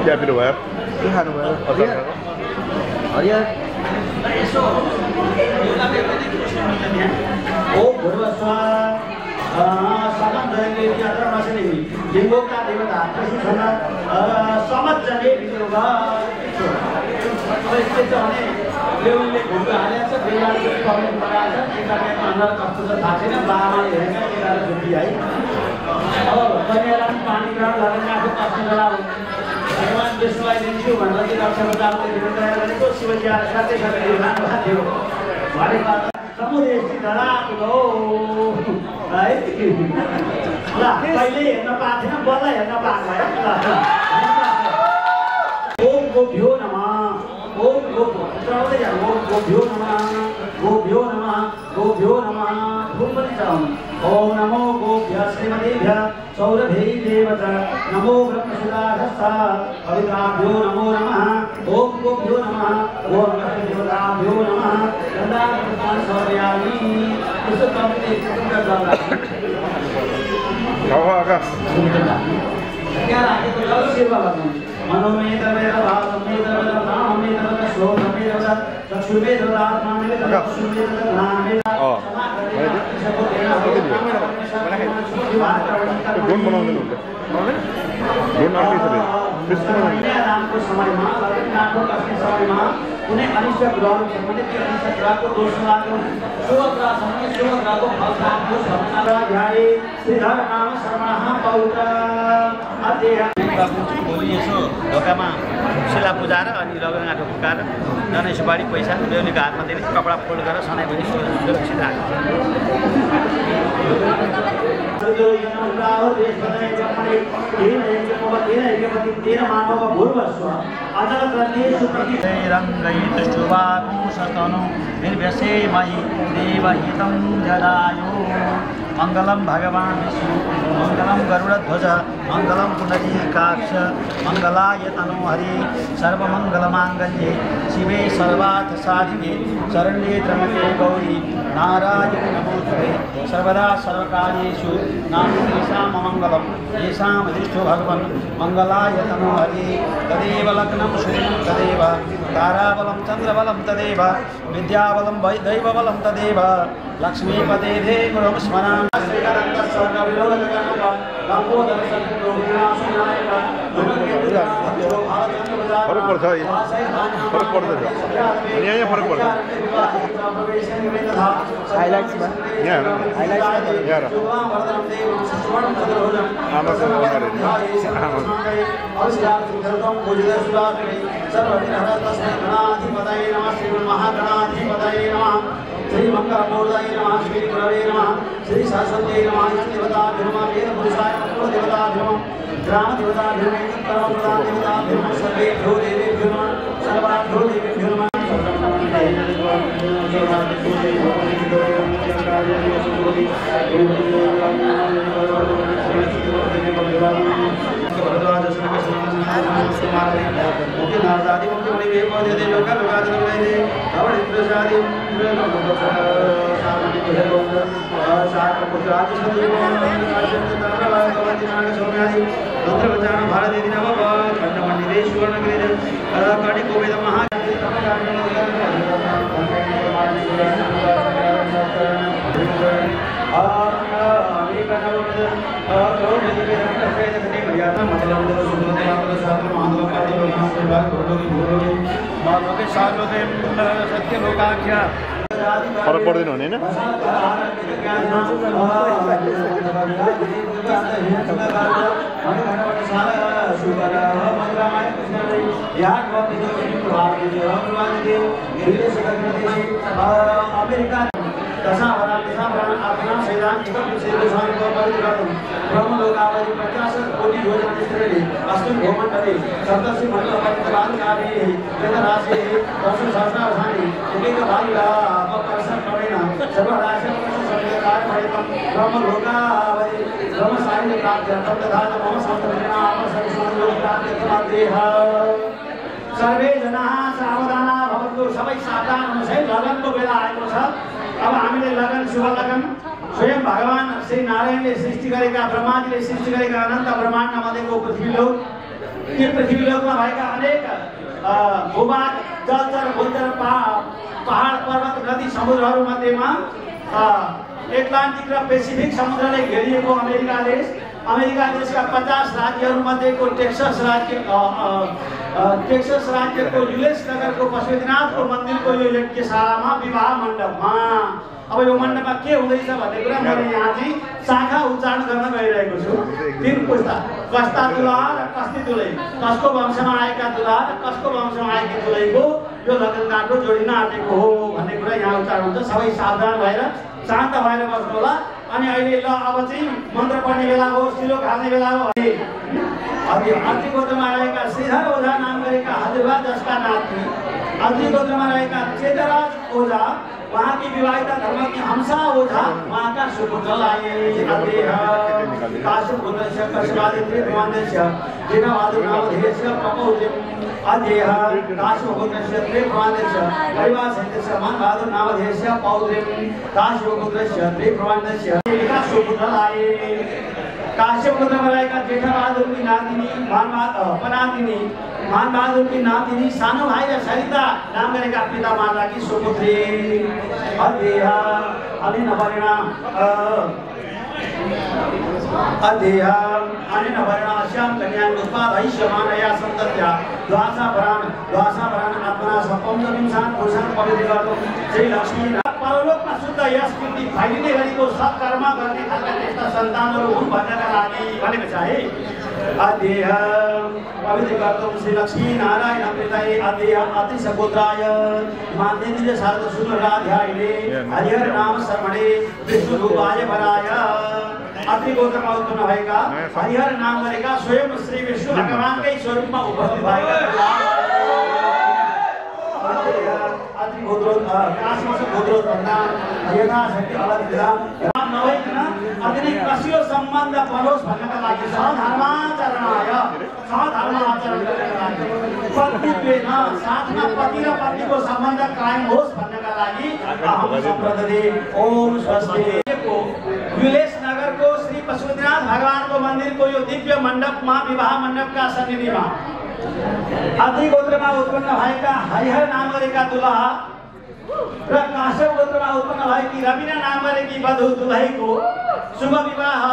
क्या फिर हुआ भगवान विष्णुलाई दिन्छु भनेर चाहिँ रक्षाबन्धनको दिन तयार गरेको शिवजी आएर साथै साथै निर्माण भएको थियो भनेको समुदेशी धराको है ल कहिले हेर्न पाएको थिएन बल्ल हेर्न पाएको है ओम गोभ्यो नमः ओम चढाउँदै जानु ओम गोभ्यो नमः गोभ्यो नमः गोभ्यो नमः फुल पनि चढाउनु ओम नमो गोभ्य श्रीमतीभ्य सौरभे देवत नमो ब्रह्मसुदाधस्था पवित्राभ्यो नमो नमः ओम गोभ्यो नमः ओम देवताभ्यो नमः गंगापुष्पान् समर्पयामि उस कंपनी चक्र जाता क्या आगे तो जल सेवा करना मनोमेत वेद भावमेत वेद नामेत वेद श्लोकमेत वेद चक्षुमेत वेद आत्मामेत वेद चक्षुमेत वेद नामेत दोन बनाउने हुन्छ दोन आर्मी सबै त्यस्तो रामको समयमा लग्नको कसले समयमा कुनै अनिष्ट ग्रहहरू छ भने त्यो अनिष्ट ग्रहको दोष लाग्यो शुभ ग्रह समय शुभ ग्रहको फल प्राप्त सम्मान ध्याये श्रीधर नाम शर्मः पौत्र अध्ययन भोलि यसो ढोकामा शिला पूजा र अनि लगनगाँठो फुकाएर जनै सुपारी पैसा बेहुलीको हातमा दिने कपडा फोल्ड गरेर सधैँभरि सुरक्षित राख्छ मंगलम भगवान विष्णु मंगलम गरुड़ध्वज मंगलम पुंडरीकाक्ष मंगलाय तनोहरि सर्वमंगलमांगल्ये शिवे सर्वार्थ साधिके शरण्ये त्र्यंबके गौरी नारायणी नमोस्तुते सर्वदा सर्वकार्येषु नास्ति मंगलम येषां अधिष्ठो भगवन् मंगलाय तनोहरि तदेव लग्नं शुभं तदेव ताराबलं चंद्रबलं तदेव विद्याबलं दैवबलं तदेव लक्ष्मीपते गुरुं स्मरामि फरक पर्छ है फरक पर्छ अनि यहाँ फरक पर्छ हाइलाइट्समा यहाँ यहाँ आमाको श्री मंगलमूर्तये नमः श्री गुरवे नमः श्री सरस्वती नमः देवता धर्मा वेद पुरुषाय नमः देवता धर्म ग्राम देवता धर्म कर्म प्रदान देवता धर्म सर्वेभ्यो देवेभ्यो नमः सर्वाभ्यो देवेभ्यो नमः फरक पर्दैन भने हैन अमेरिका ब्रह्मलोकावधि 50 कोटी योजनेश्वरले अस्मिन् भूमण्डले सप्तर्षि मण्डलपतितराधिकारी वेदराशि दश सहस्रावधानि एकैकभागिला अपकर्षक्रमेण सर्वराशि सर्वकार्यफलितं ब्रह्मलोकावधि ब्रह्मसाहित्य प्राप्त्यर्थं तथा मम संतपरिणाम सर्वसंयोगप्राप्त्यर्थमादेह सर्वे जनाः सावधाना भवन्तु सबै सावधान हुनुहोस् है लगनको बेला आएको छ अब हामीले लगन शुभ लगन स्वयं भगवान श्री नारायणले सृष्टि गरेका ब्रह्माजीले सृष्टि गरेका अनन्त ब्रह्माण्ड मध्येको पृथ्वीलोक त्यो पृथ्वीलोकमा भएका अनेक भूभाग जलचर भूचर पहाड पर्वत नदी समुद्रहरू मध्येमा एटलान्टिक र पेसिफिक समुद्रले घेरिएको अमेरिका देशका 50 राज्यहरू मध्येको टेक्सस राज्यको युएस नगरको पशुपतिनाथको मन्दिरको यो यज्ञशालामा विवाह मण्डपमा अब यो मण्डपमा के हुँदैछ भन्ने कुरा मैले यहाँ चाहिँ शाखा उच्चारण गर्न गइरहेको छु। 3 पुस्ता कस्ता दुला र कस्ती दुलै कसको वंशमा आएका दुला र कसको वंशमा आएकी दुलैको यो लगनगाँठो जोडिन आँटेको हो भन्ने कुरा यहाँ उच्चारण हुन्छ। सबै सावधान भएर शान्त भएर बस्नु होला। अनि अहिले ल अब चाहिँ मन्त्र पढ्ने बेला हो, सिलो खाल्ने बेला हो। अनि अर्तिकोटमा आएका श्रीधर ओझा नाम गरेका हजुरबा जसका नाति अग्नि गोत्रमा रहेका चेतराज ओझा वहाँ की विवाहिता धर्मज्ञ हंसा ओझा वहाँ का सुपुत्रलाई अदेह काश्यप पुत्रस्य कश्यपादित्य प्रमाणस्य जिनवादुनामधेयस्य प्रपौर्यम् अदेह काश्यप पुत्रस्य प्रमाणस्य परिवासस्य मनवादुनामधेयस्य पौर्यम् काश्यप पुत्रस्य प्रमाणस्य का सुपुत्रलाई काश्यप पुत्र रहेका जेठबहादुर की नातिनी मानबहादुर की नातिनी सानो भाइ र सरिता नाम गरेका पिता माताकी सुपुत्री अदेहा अनि नभरेना अदेहा अनि नभरेना श्याम कन्या उत्पादयिष्यमानया सन्तत्या द्वासाभरान आत्मना सपञ्चविंशान पुरुषान पवित्र गर्दो श्री लक्ष्मी परलोकमा शुद्ध यस कृति फैलिने गरीको सत्कर्म गर्ने खालका त्यस्ता सन्तानहरू हुन् भन्नका लागि भनेको छ है अदेह पवित्र गर्दो श्री लक्ष्मी नारायण प्रीतये अदेह अतिश गोत्राय मान्देन्द्र शारद सुन्दराध्यायले हरिहर नाम शर्मणे विष्णु रूपाय वराय अति गोत्रमा उत्पन्न भएका हरिहर नाम गरेका स्वयं श्री विष्णु भगवानकै स्वरूपमा उपस्थित भएका अति गोत्रोत काशमस गोत्रोत भन्दा यथाशक्ति अलग विधान नभइकन अति कसियो सम्बन्ध बनोस् भन्नका लागि सधर्माचरणाय सधर्माचरण गर्नका लागि पत्नीत्वेन साथमा पति र पत्नीको सम्बन्ध कायम होस् भन्नका लागि अहम सम्प्रदे ओम स्वस्ति विलेश नगरको श्री पशुपतिनाथ भगवानको मन्दिरको यो दिव्य मण्डपमा विवाह मण्डपका सन्निधिमा अति गोत्रमा उत्पन्न भएका हरिहर नाम गरेका दुलहा र काश्यप गोत्रमा उत्पन्न भएकी रविना नाम गरेकी वधु दुलहीको शुभ विवाह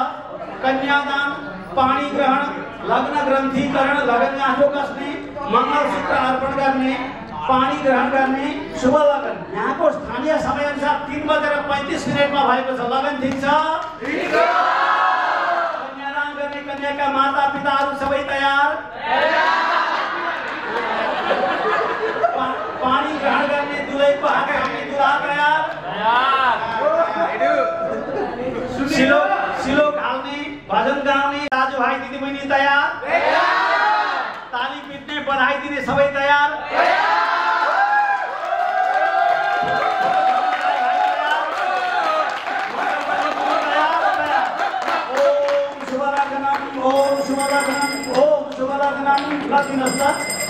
कन्यादान पाणी ग्रहण लग्न ग्रन्थीकरण लगनगाँठो कसने मङ्गलसूत्र अर्पण गर्ने पानी ग्रहण गर्ने शुभ लगन यहाँको स्थानीय समयअनुसार 3:35 मा भएको छ लगन ठीक छ कन्यादान गर्ने कन्याका माता पिताहरू सबै तयार पानी ग्रहण गर्ने दुलहीको हात थाम्ने दुलहा तयार सिलोक हाल्ने भजन गाउने दाजुभाइ दिदीबहिनी तयार ताली पिट्ने बधाई दिने सबै तयार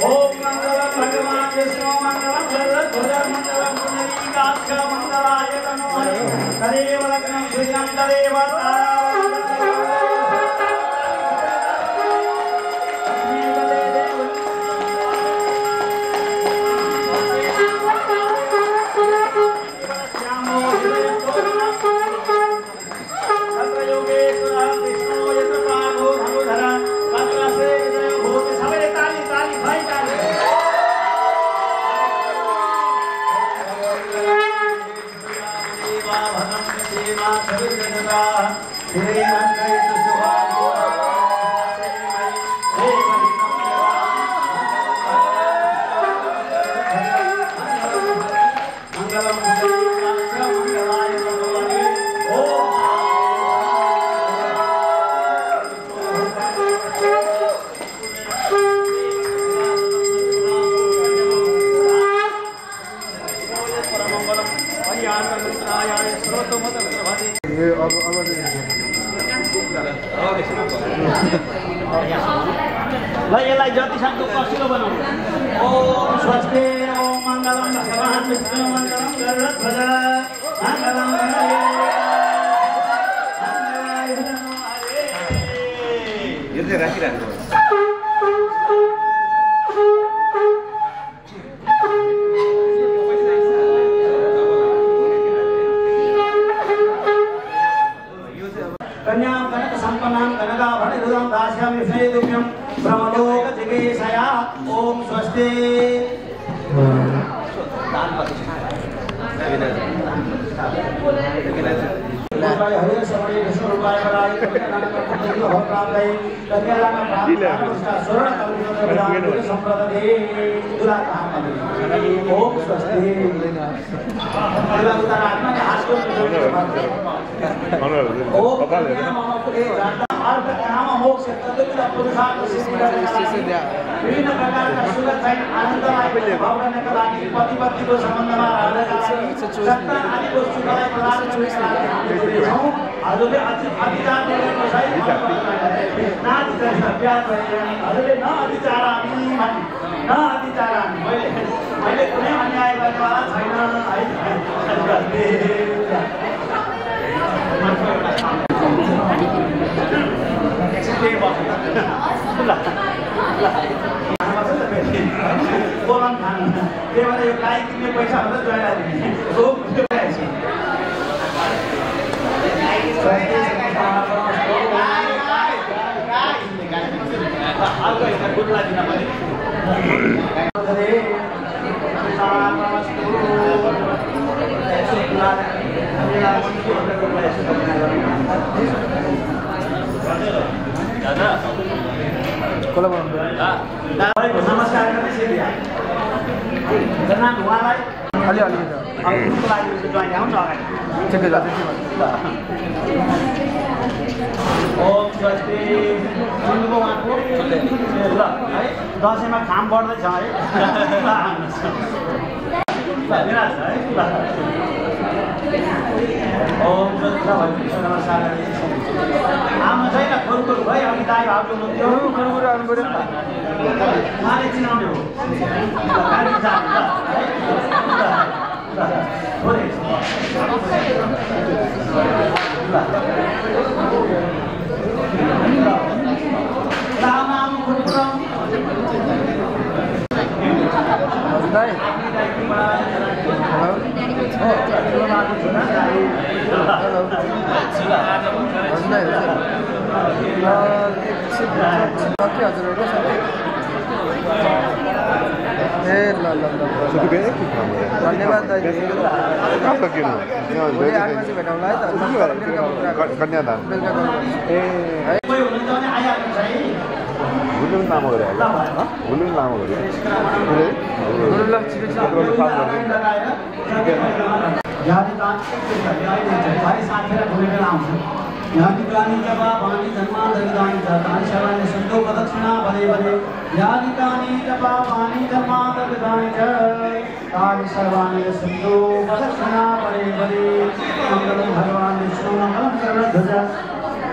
ओम मंगलम भगवान विष्णु मंगलम गरुड़ध्वज मंगलम पुंडरीकाक्ष मंगलाय तनो तदेव लग्नं श्रियं तदेव ल यसलाई जति सक्दो कसिलो बनाउनु ओम स्वस्ति ओम मंगलम भगवान विष्णु मंगलम गरुड़ध्वज मंगलम यो चाहिँ राखिराख्नु कन्यां कनक संपन्नां कनकाभरणिरुदां दास्यामि श्रीदुभ्यं ब्रह्मलोक जिगेशया ओम स्वस्ति हरे श्रवणे विष्णु रूपाय वराय कन्यादान स्वर्ण कल्पना संप्रदे दुलाता ओम स्वस्ति आत्मा के हाथ को ओम अर्थ काम मोक्ष चतुर्विध पुरुषार्थ सिद्धिका विभिन्न प्रकारका सुख छैन आनन्दलाई भोग्नका लागि पति पत्नीको सम्बन्धमा रहनका लागि सन्तान आदिको सुखलाई प्रदान गर्नका लागि हजुरले अधिकार दिएको छैन हजुरले न अधिचारामी न अधिचारामी मैले कुनै अन्याय गरेको छैन बोलाउन खानु त्यही भएर यो गाई किन्ने पैसा हुन्छ नमस्कार उहाँलाई अलि दसैँमा काम बढ्दैछ है आउनु छैन खुरखुर भयो अघि दाइ भाउजू हुनुहुन्थ्यो खुरखुर आउनु पऱ्यो उहाँले चिनाउने हो धन्यवाद कन्यादान हुलुङ लामो गरे हुलुङ लामो गरे यादिकानि च पापानि धर्मान्तरितानि च तानि सर्वाणि सन्तो प्रदक्षिणा बले बले यादिकानि च पापानि धर्मान्तरितानि च तानि सर्वाणि सन्तो प्रदक्षिणा बले बले मङ्गलं भगवान् विष्णु मङ्गलं गरुडध्वज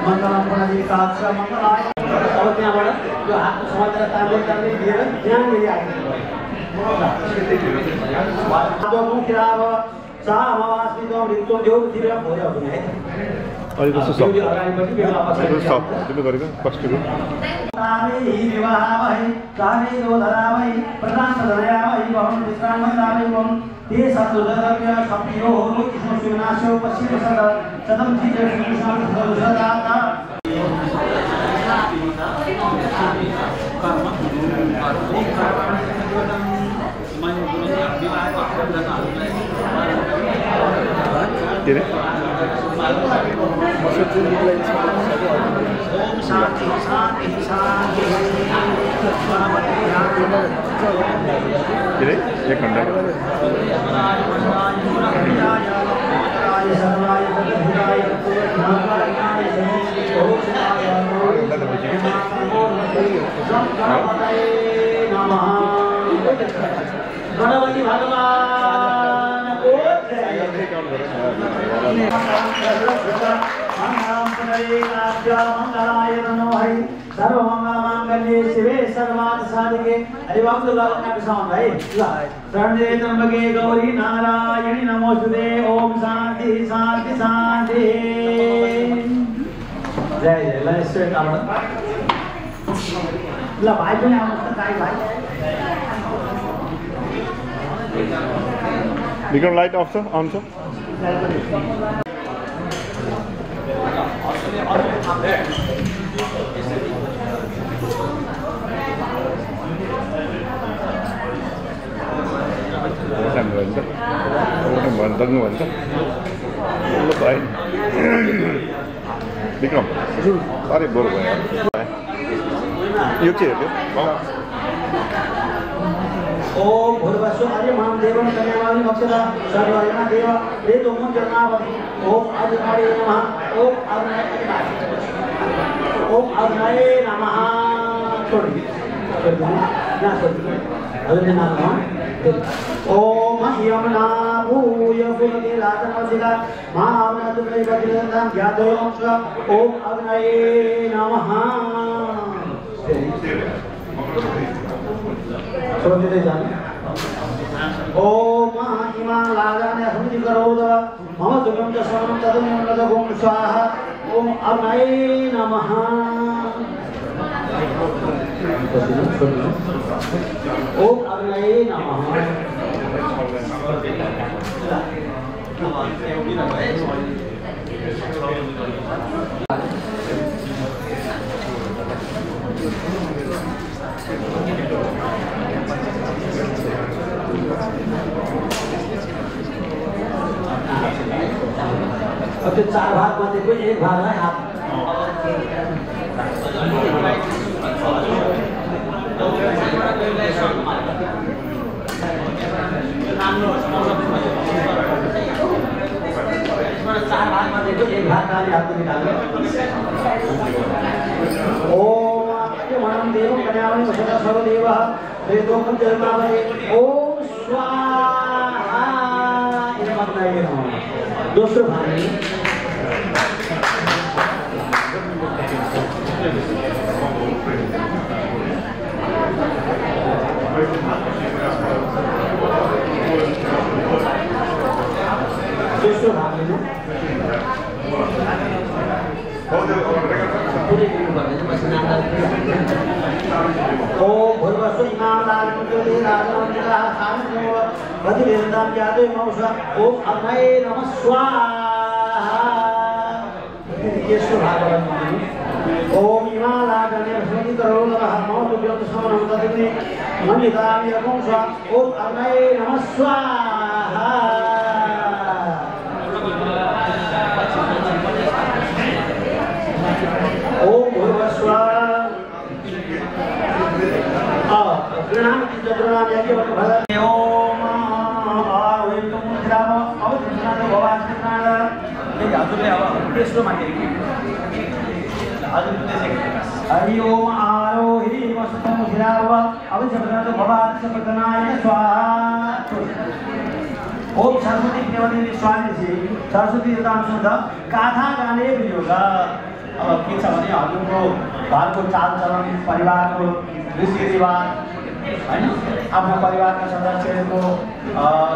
मङ्गलं पुनरीकाक्ष मङ्गलाय अब त्यहाँबाट यो हातको समातेर ताम्रे ताम्रे दिएर ज्ञान लिएर आएको सामवास्मितो मृत्यो देवतिर भयो भने अहिले कस्तो छ तिमी गरेको कष्टको तामे विवाह भई तामे रोधरा भई प्रदान धनया भई भवन विश्राम तामे भवन ते सत्वदर्य सपियो हो कृष्ण सुनाशो पश्चिम सदा सदम जीव कृष्ण सदाता के रे ओम शांति शांति शांति के रे एक घंटा गणपति भगवान को मंगलाय नमो हरि सर्वमंगलमांगल्ये शिवे सर्वार्थ साधिके अरे बाबू लोग अपना बिसाओ भाई शरणे त्र्यंबके गौरी नारायणी नमोस्तुते ओम शांति शांति शांति जय जय लय कामड़ ला भाई पनि आउनु त दाइ भाइ विक्रम लाइट अफ छ अन छ विक्रम अरे बोर भयो यो चाहिँ हेर्यो ओम भूर्भुवस्सु अर्यमां देवं कन्यावानि भक्षता सर्वयना देव वेदोमुं जन्मावति ओम अरुणाय नमः ओम अरुणाय ओम अग्नये नमः ओम यमुना भूय फुलति राजनवसिका महावनतुलै वज्रदन्तां ज्ञातोऽयं स्व ओम अग्नये नमः सोचते जाने ओम हिमालयाने समिति करोद मम दुःखं च सर्वं तदमेव नदगुं स्वाहा ओम अग्नये नमः ओम अग्नये नमः अब तो 4 भाग में कोई एक भाग है आप इसमें 4 भाग में देखो एक भाग का आपको निकालो ओम मनम देवं कन्यावं सदा सर्वदेवः वेदों जन्मावहे ओम स्वाहा ये अग्नये नमः दूसरे भाग में दूसरे भाग में ओ भूर्वसु इमामलालमुद्रे राजवंदिका सामनो वज्रदन्तां ज्ञातोऽयं स्व ओम अग्नये नमः स्वाहा ये भागवत ओम इमालागणे समिति करोदः मौतुभ्यं समनं तदिने मनितां यगुं स्व ओम अग्नये नमः स्वाहा ओम भूर्वस्व प्रणाम चतुर्णाम यज्ञ भगवत ओम आवेतुं मुद्राम अवधनाद भवास्नाद ये हजुरले अब तेस्रो माथि हजुर हरि ओम आरोहि वसुतं मुद्राव अवधनाद भवास्नाय स्वाहा ओम सरस्वती देवती स्वामी जी सरस्वती नाम शुद्ध गाथा गाने प्रयोग अब के छ भने हजुरको घरको चालचलन परिवारको रीतिरिवाज हैन आफ्नो परिवारका सदस्यहरूको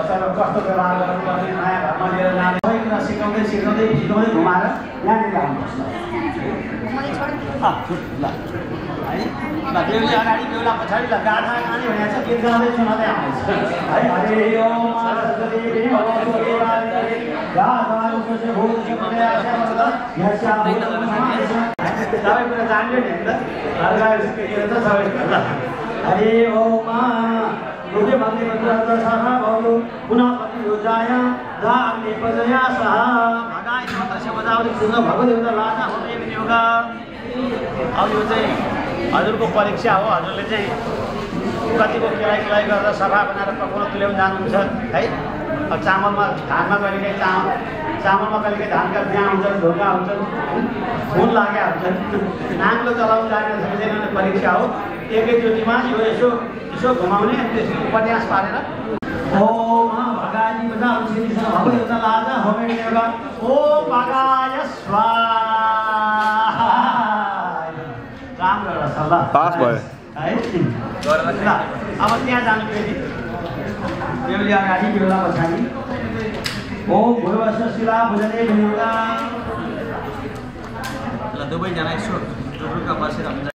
सर्व कस्तो व्यवहार गर्नुपर्ने नयाँ घरमा लिएर जाने सबै कुरा सिकाउँदै घुमाएर यहाँनिर आउनुपर्छ बेहुली अगाडि बेहुला पछाडि गाथा गाने भनेको छ गीत गाउँदै सुनाउँदै आउँदैछ है हरे ओम सरस्वती भगवती सबै कुरा जान्यो नि त हरे ओम रूपे भक्ति मन्त्र सह भवतु पुनः पति योजाय दाग्ने पदया सह भगाय मन्त्र शब्दावली सुन भगवती राजा होते विनियोग अब यो चाहिँ हजुरको परीक्षा हो हजुरले चाहिँ कतिको केलाइ गरेर सफा बनाएर पकाउन तुल्याउन जानुहुन्छ है अब चामलमा धानमा कहिलेकाहीँ चामलमा कहिलेकाहीँ धानका बिहा हुन्छन् ढोका हुन्छन् फुल लाग्या हुन्छन् नाङ्लो चलाउन जानेर सबैजनाले परीक्षा हो एकैचोटिमा यो यसो घुमाउने अनि त्यसको उपन्यास पारेर ओम भगाजी बजा श्रीसँग भगवती लाजा होमे विनियोग ओम भगाय स्वाहा राम्रो एउटा सल्लाह पास भयो है ल अब त्यहाँ जानु फेरि बेहुली अगाडि बेहुला पछाडि ओम भूर्वस्व शिला भुजने विनियोग ल दुवैजना यसो टुक्रुक्क बसेर हुन्छ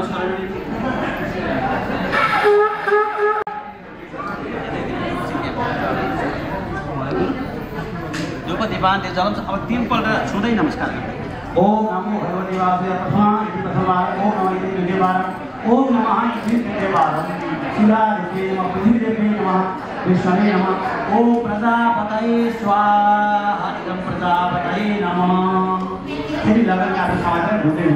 दीपान्ते जलम अब 3 पल्ट छुँदै नमस्कार ओम नमो भगवते वासुदेवाय ओम नमो द्वितीयवार ओम नमः तृतीयवार शिलादेवी नमः पृथ्वीदेवी नमः विष्णवे नमः ओम प्रजापतये स्वाहा इदं प्रजापतये नमः फेरि लगन आफ्नो समाचार हुँदै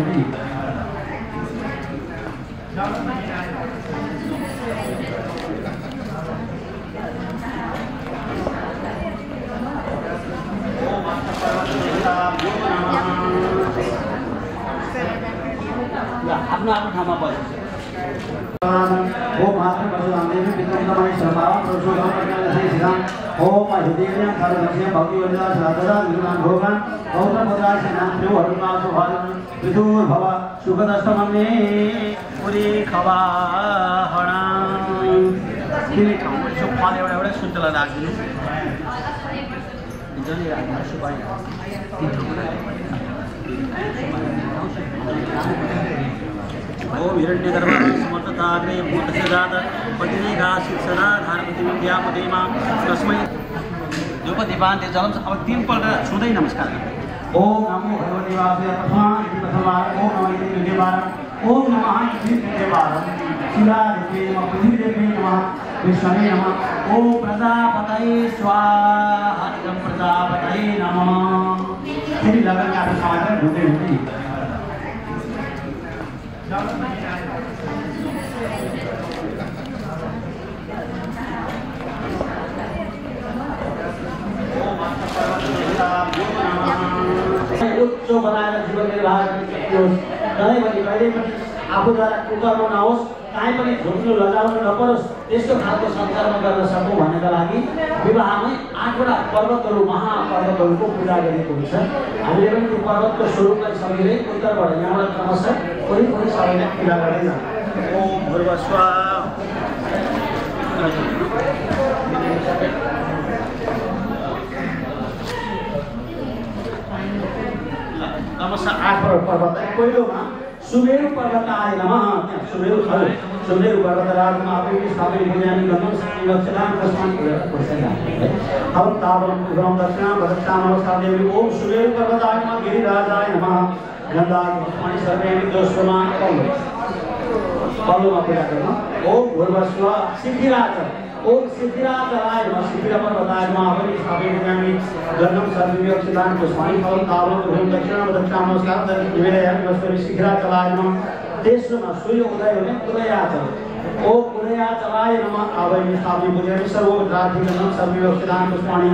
आफ्नो आफ्नो ठाउँमा बस्छ ओम आत्म परशुराम देवी पितृमय सर्वाम परशुराम प्रज्ञा से सिद्धां ओम अहिदेव्यां सर्वज्ञ भक्ति वंदना साधना निर्माण भोगन गौतम मुद्रा से नाम जो हरुणा सुभान विदुर भव सुखदस्तमने पुरी खवा हणा किने ठाउँमा यसो फल एउटा एउटा सुन्तला राखिदिनु जले राख्नु सुपारी तीन ठाउँमा ओम हिरण्यगर्भः समर्थताग्रे भूतसिद्धात् पतिनिघासित सदा धारपति विद्यापतिमा तस्मै द्रौपदीपान्ते जलम अब तीन पल्ट छुँदै नमस्कार ओम नमो भगवते वासुदेवाय प्रथमवार ओम नमः द्वितीयवार ओम नमः तृतीयवार शिलादेवी नमः पृथ्वीदेवी नमः विष्णवे नमः ओम प्रजापतये स्वाहा इदं प्रजापतये नमः फेरि लगन आफ्नो समाचार ढुक्दै ढुक्दै उच्च बनाएर जीवन निर्वाह गरियोस् सधैँभरि कहिले पनि आफूद्वारा कुकर्म नहोस् काहीँ पनि झुक्नु लजाउनु नपरोस् त्यस्तो खालको संसारमा गर्न सकौँ भन्नका लागि विवाहमै 8वटा पर्वतहरू महापर्वतहरूको पूजा गरिएको हुन्छ हामीले पनि त्यो पर्वतको स्वरूपलाई सम्झिँदै उत्तरबाट यहाँबाट क्रमशः वरिपरि सबैलाई पूजा गर्दै जान्छ ओम भूर्भुवः नमस्कार 8 पर्वत पहिलोमा सुमेरु पर्वताय नमः सुमेरु पर्वतराजमा आफैले स्थापित ज्ञानी गणम लक्षणां कस्मान पुरस्कार हम तावरम पुरम दक्षिणा भक्तां नमस्कार देवी ओम सुमेरु पर्वताय नमः गिरिराजाय नमः गंधा पानी सर्वे दोषमा पल्लोमा पूजा गर्नु ओम भूर्भुवः सिद्धिराज ओम सिद्धिराजाय नमः सिद्धिरा पर्वताय नमः आफैले स्थापित ज्ञानी गणम सर्वे लक्षणां कस्मान फलम तावरम पुरम दक्षिणा भक्तां नमस्कार निवेदयामि वस्तुनि सिद्धिराजाय नमः तेस्रोमा सूर्य उदय हुने उदयाचल ओम उदयाचलाय नमः आवाहयामि स्थापयामि पूजयामि सर्वोद्धाधिगणं सर्वविवक्षितां पुष्पाणि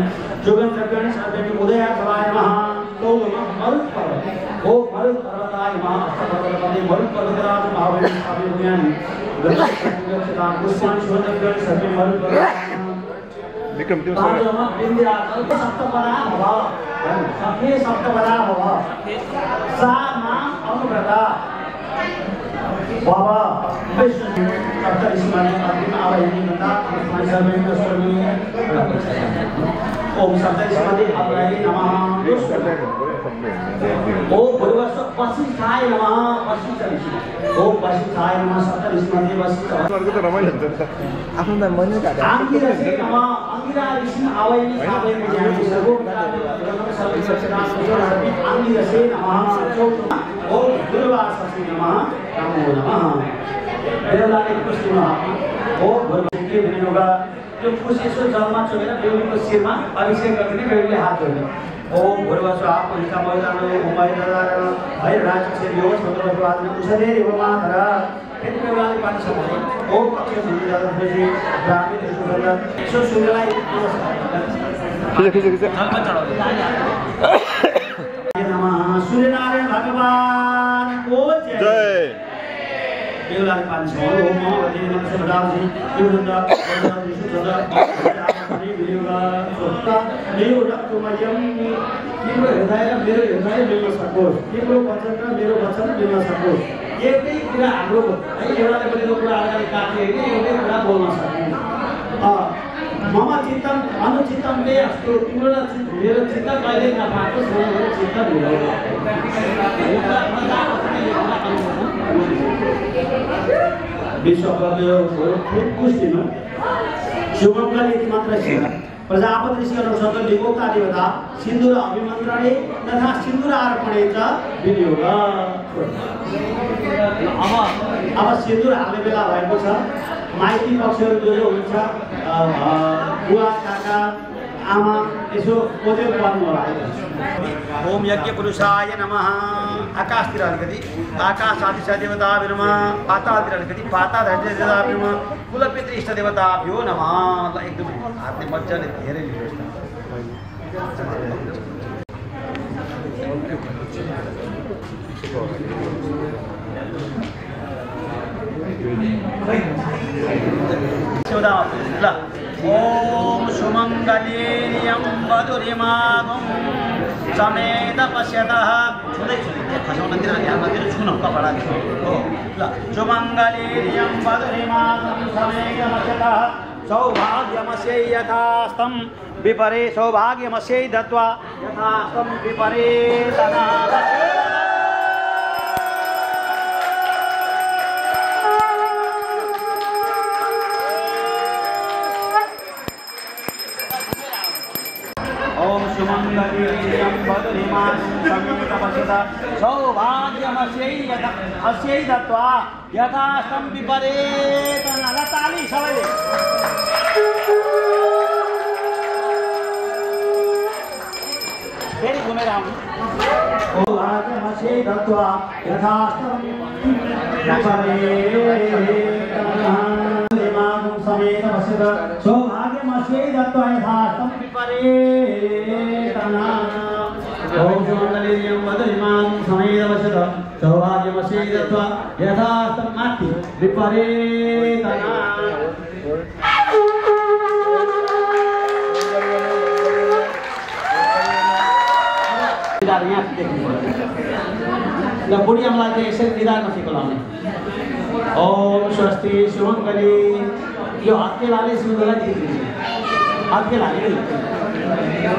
जुगं चक्रं स्थापयामि उदयाचलाय नमः चौदोमा मरुत् पर्वत ओम मरुत् पर्वताय नमः अष्टपर्वतपदे मरुत् पर्वतराज आवाहयामि स्थापयामि पूजयामि सर्वविवक्षितां पुष्पाणि शुभचक्रं सर्वे मरुत् पर्वत विक्रम त्यो पाँचौँमा बिन्दिराचल सप्तपदा भव सखे सप्तपदा भव सा मां अनुव्रता बाबा विष्णु सप्तऋषिमाने अन्तिम आवाहयामि गंगा पुष्पाणि सर्वे पुष्पाणि ओम सप्तऋषिमाने आवाहयामि नमः ओम भूर्भुवः वसिष्ठाय नमः वसिष्ठ ओम वसिष्ठाय नमः सप्तऋषिमाने वसिष्ठ अर्को त रमाइलो हुन्छ नि त आफ्नो त मन काट्यो अंगिरा नमः अंगिरा ऋषि आवाहयामि स्थापयामि पूजयामि अंगिरा नमः चौथमा ओम दुर्वाससे नमः नमो नमः बेहुलाले पुष्टिमा ओम भूर्भुवः के भन्ने होगा त्यो पुष्टिसो जलमा चोकेर बेहुलीको शिरमा अभिषेक गर्ने बेहुलीले हात जोड्ने ओम भूर्भुवः स्वाहा पुलिका मैदानो उमैदार है राजसे योस भद्रवतो आदि उषदे देवमाधर फेरि बेहुलाले पानी समाए ओम पक्ष सुन्दर फेरि ब्राह्मण सुन्दर सो सूर्यलाई नमस्कार खिच जलमा चढाउने नमः सूर्यनारायण भगवान को जय बेहुलाले पानी समाए ओम भगवती नमः बदाजी युवदा बदाजी सुदा हरि वियोगा सोता मेरो रक्तमयम तिम्रो हृदय मेरो हृदय मिल्न सकोस् तिम्रो वचन र मेरो वचन मिल्न सकोस् एउटै कुरा हाम्रो है एउटाले बोलेको कुरा अर्काले काट्ने होइन एउटै कुरा बोल्न सक्ने मम चित्तम अनुचित्तम ले अस्तु तिम्रो र मेरो चित्त कहिले नपाकोस् मेरो चित्त मिलाउनु विश्वकर्मयो कुस्तिमा शुभमंगल इति मात्र सेवा प्रजापति ऋषि अनुसन्ध विभोक्ता देवता सिन्दूर अभिमन्त्रणे तथा सिन्दूरार्पणे च विनियोग अब सिन्दूर हाल्ने बेला भएको छ माइती पक्षहरू जो हुन्छ बुवा काका आमा यसो ओजेल पर्नु होला ओम यज्ञ पुरुषाय नमः आकाशतिर अलिकति आकाश आदिश देवताभ्यो नमः पातालतिर अलिकति पाताल देवताभ्यो नमः कुलपितृ इष्ट देवताभ्यो नमः ल एकदमै हातले मजाले धेरै लिनुहोस् न ल ओम सुमङ्गलीयं वधुरिमागुं समेत पश्यतः छुँदै खसाउनतिर ध्यानतिर छुनु कपडा हो ल सुमङ्गलीयं वधुरिमागुं समेत पश्यतः सौभाग्यमस्यै यथास्तं विपरे सौभाग्यमस्यै दत्वा यथास्तं विपरे सुमङ्गलीयं वधुरिमागुं समेत पश्यतः सौभाग्यमस्यै दत्वा यथास्तं विपरेत ताली सबैले फेरि घुमेर आउनु सौभाग्यमस्यै दत्वा यथास्तं वधुरिमागुं समेत पश्यतः सौभाग्यमस्यै दत्वा यथास्तं विपरेतना ओम सुमङ्गलीयं वधुरिमागुं समेत पश्यतः सौभाग्यमस्यै दत्वा यथास्तं माति विपरेतना यहाँ देख्नु बुढी आमालाई चाहिँ यसरी निधार नसिको लाउने ओम स्वस्ति सुमङ्गली यो हातले लाले सुन्दरलाई दिन्छ हातले लाले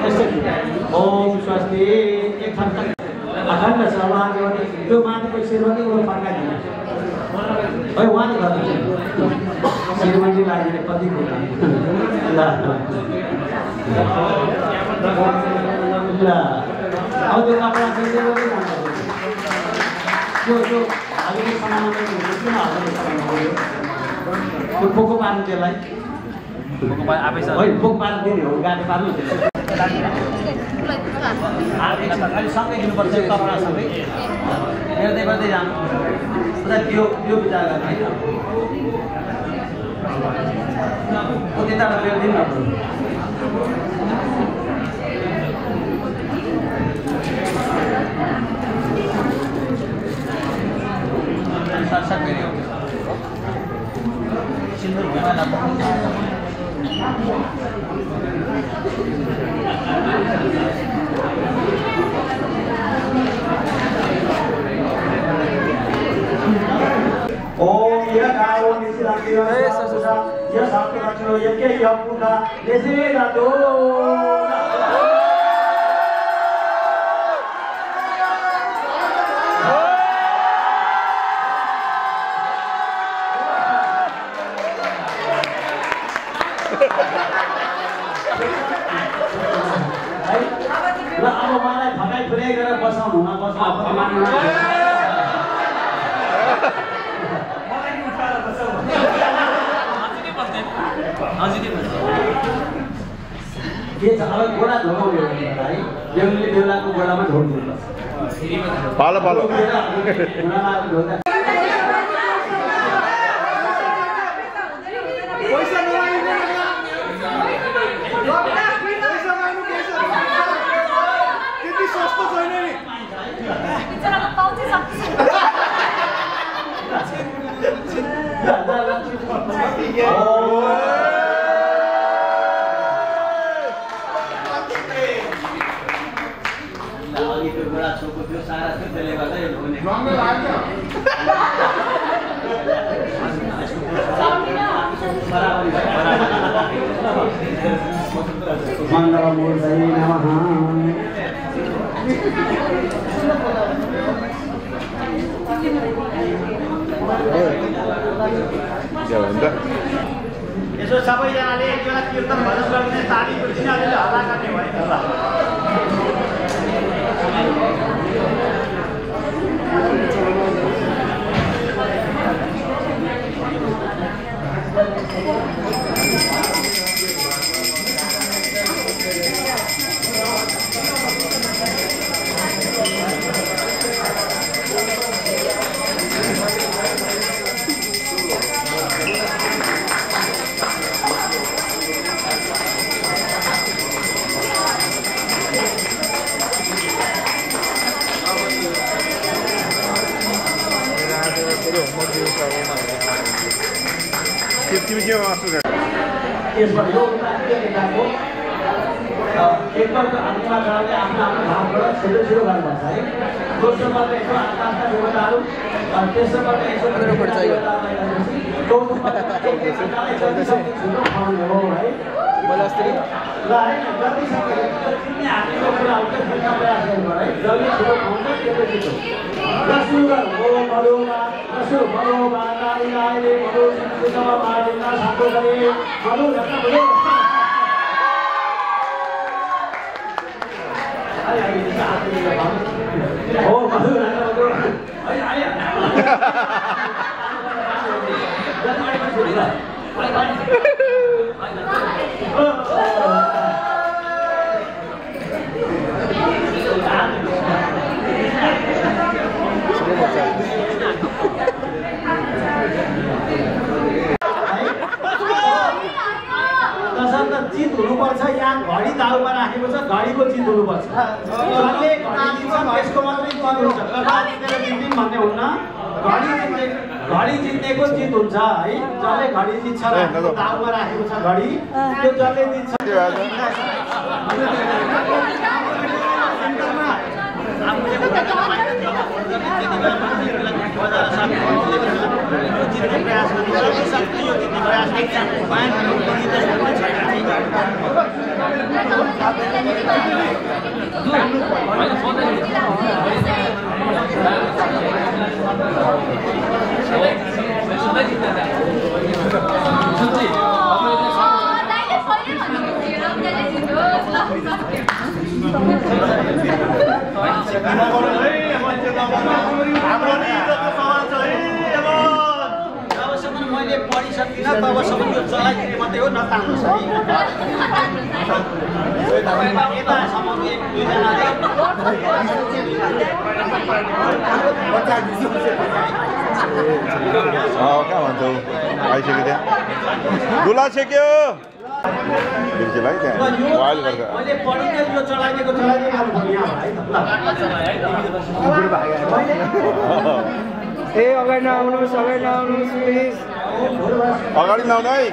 यसरी ओम स्वस्ति एक खण्ड अखण्ड सौभाग्यवती त्यो माथिको शिरवती उयो फर्काइदिनु है उहाँले गर्नुहुन्छ श्रीमती लाग्ने कति कुरा ल अब त्यो कपडा चाहिँ त्यो हामीले सामानले किन हाल्नु त्यो पोको पार्नु त्यसलाई पोको पार आफै छ है पोको पार्नु दिने हो गाडी पार्नु त्यसलाई सँगै दिनुपर्छ कपडासँगै हेर्दै गर्दै जानु उता त्यो विचार गर्ने होइन त्यताबाट बेर्दिनु न साथ मेरे सिंदूर घुमाना ओम यह गाओ निसिरांति यह साप्त रचनो यज्ञ यह पुका जैसे रातो ल अब मलाई फकाइ फुराइ गरेर बसाउनु न बस्नु अब मान्नु न के छ अब गोडा धोकाउने हो है बेहुलीले बेहुलाको गोडामा ढोक्नुपर्छ पालो पालो मङ्गलमूर्तये नमः यसो सबैजनाले एकजना कीर्तन भजन गर्ने तालीको सिनाले हल्ला गर्ने भयो 지미지마 왔어. यसमा यो उताको एकपल्ट आत्माले आफ्नो भावबाट छिटो गर्नुपर्छ है। दोस्रोबाट यसो आकाशका देवताहरू तेस्रोबाट यसो हो है। मलाई अस्ति ल होइन जतिसक्दो जित्ने हातको कुरा हुन्छ जित्न प्रयास गर्नु है। जसले छिटो खान्छ त्यसले जित्छ। र सुरु गर हो मरुमा रसु मरुमा नारी नारीले मरु सिद्धमा मारिना सातो गरे मरु रत्न बजो हो मरु रत्न बजो आइ जित हुनुपर्छ। यहाँ घडी दाउमा राखेको छ, घडीको जित हुनुपर्छ। जसले घडी जित्छ त्यसको मात्रै जित हुन्छ। कता जितेर जित्दिम भन्ने हुन्न। घडी जित्नेको जित हुन्छ है। जसले घडी जित्छ दाउमा राखेको छ घडी त्यो जसले जित्छ। जबसम्म मैले पढिसकिनँ तबसम्म यो चलाइदिने मात्रै हो, नतान्नुहोस् है। यतासम्म एक दुईजनाले कहाँ भन्छौ आइसक्यो त्यहाँ दुला छेक्यो बिर्सेलाई त्यहाँ वाइल गर्दा मैले पढिने यो चलाइदिएको ए अगाडि नआउनुहोस् प्लिज। अगाडि नआउनु है।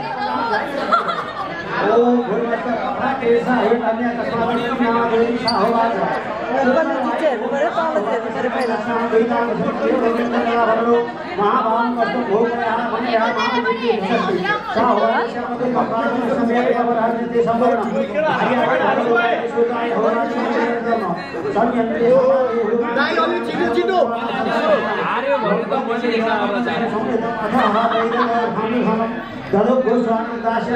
दलो गोस्वामी दास्य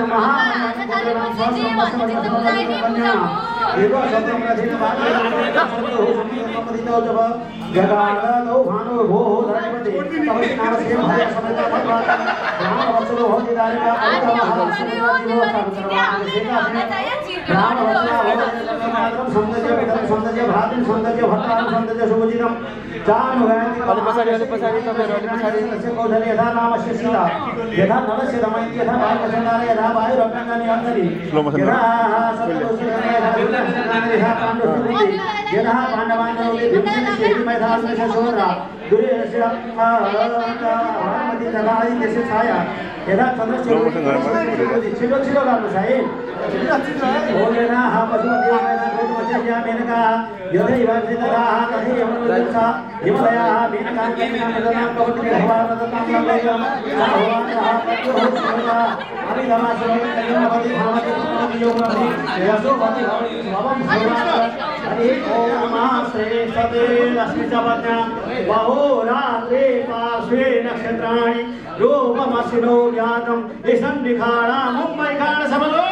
नक्षत्राणि रूपमसिनो ज्ञातं निखाणा मुंबई खाण समलो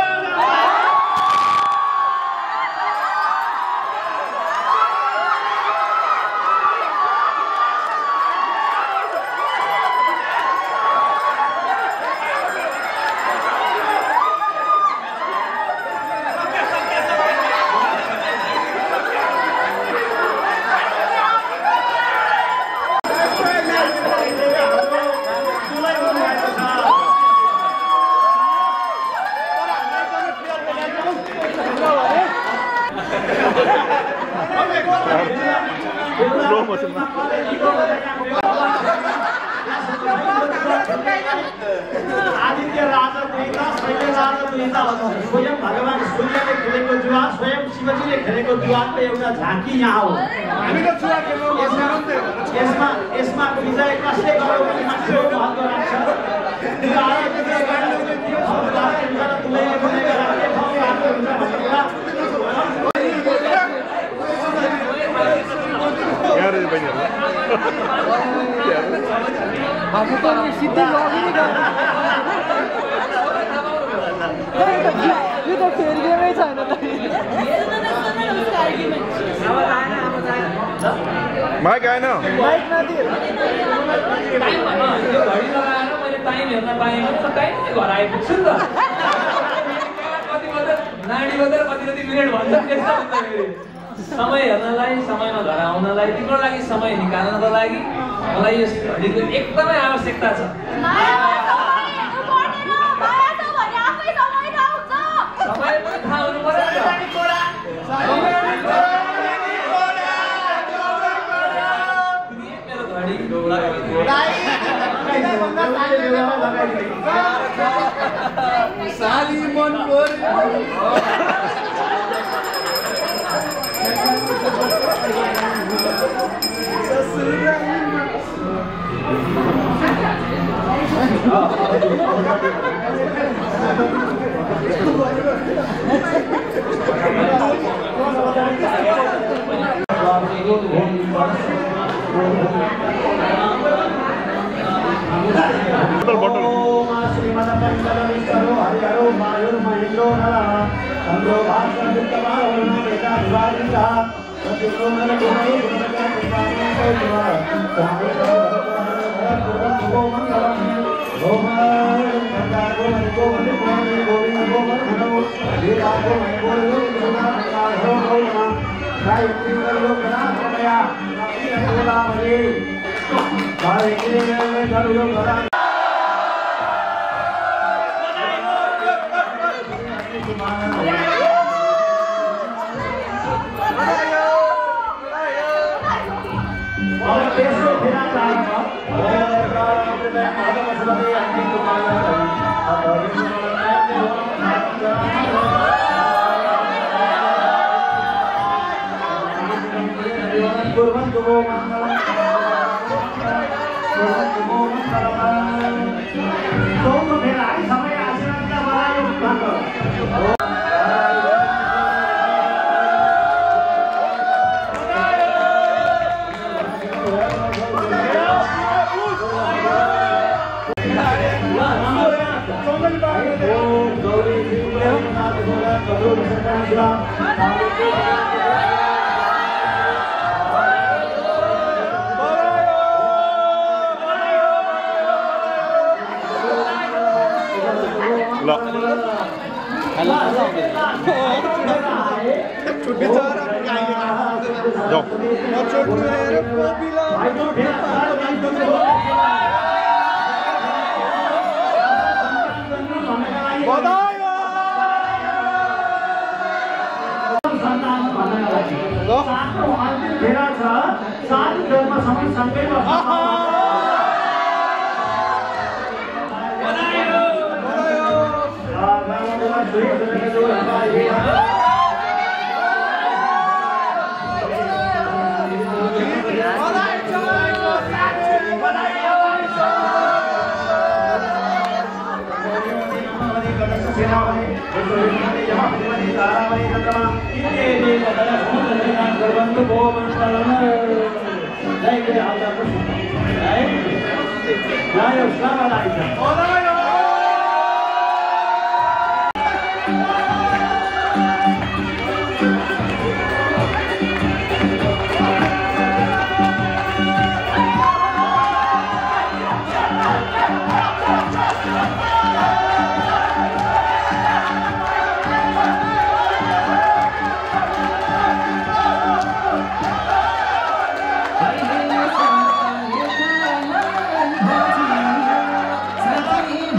slow motion. आदित्य राजा दुईटा शैल राजा दुईटा स्वयं भगवान सूर्यले खेलेको जुवा स्वयं शिवजीले खेलेको जुवाको एउटा झाँकी यहाँ हो हामी त जुवा खेल्नु यसमा विजय कसले गर्यो भने मान्छे महत्त्व राख्छ aku tuh situ lagi dah. Itu खेल के में था ना माइक आएन माइक नदी टाइम भन्न यो घडी लगाएर मैले टाइम हेर्न पाएँ भने म टाइममै घर आइपुग्छु नि त कति बजे नाडी बजेर कति मिनेट भन्छ त्यस्तो हुन्छ फेरि समय हेर्नलाई समयमा घर आउनलाई तिम्रो लागि समय निकाल्नको लागि मलाई यस घडीको एकदमै आवश्यकता छ समय पनि थाहा हुनु पर्यो मेरो घडी साली मन पर्यो Sabi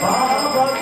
Baba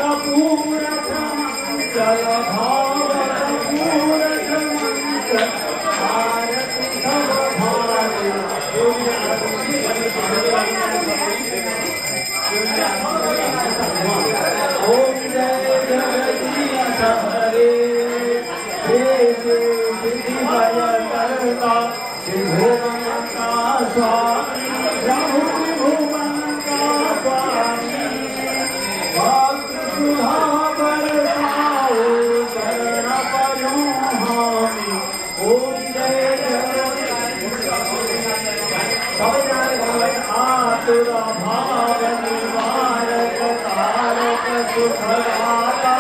भाव निवारक तारक सुखदाता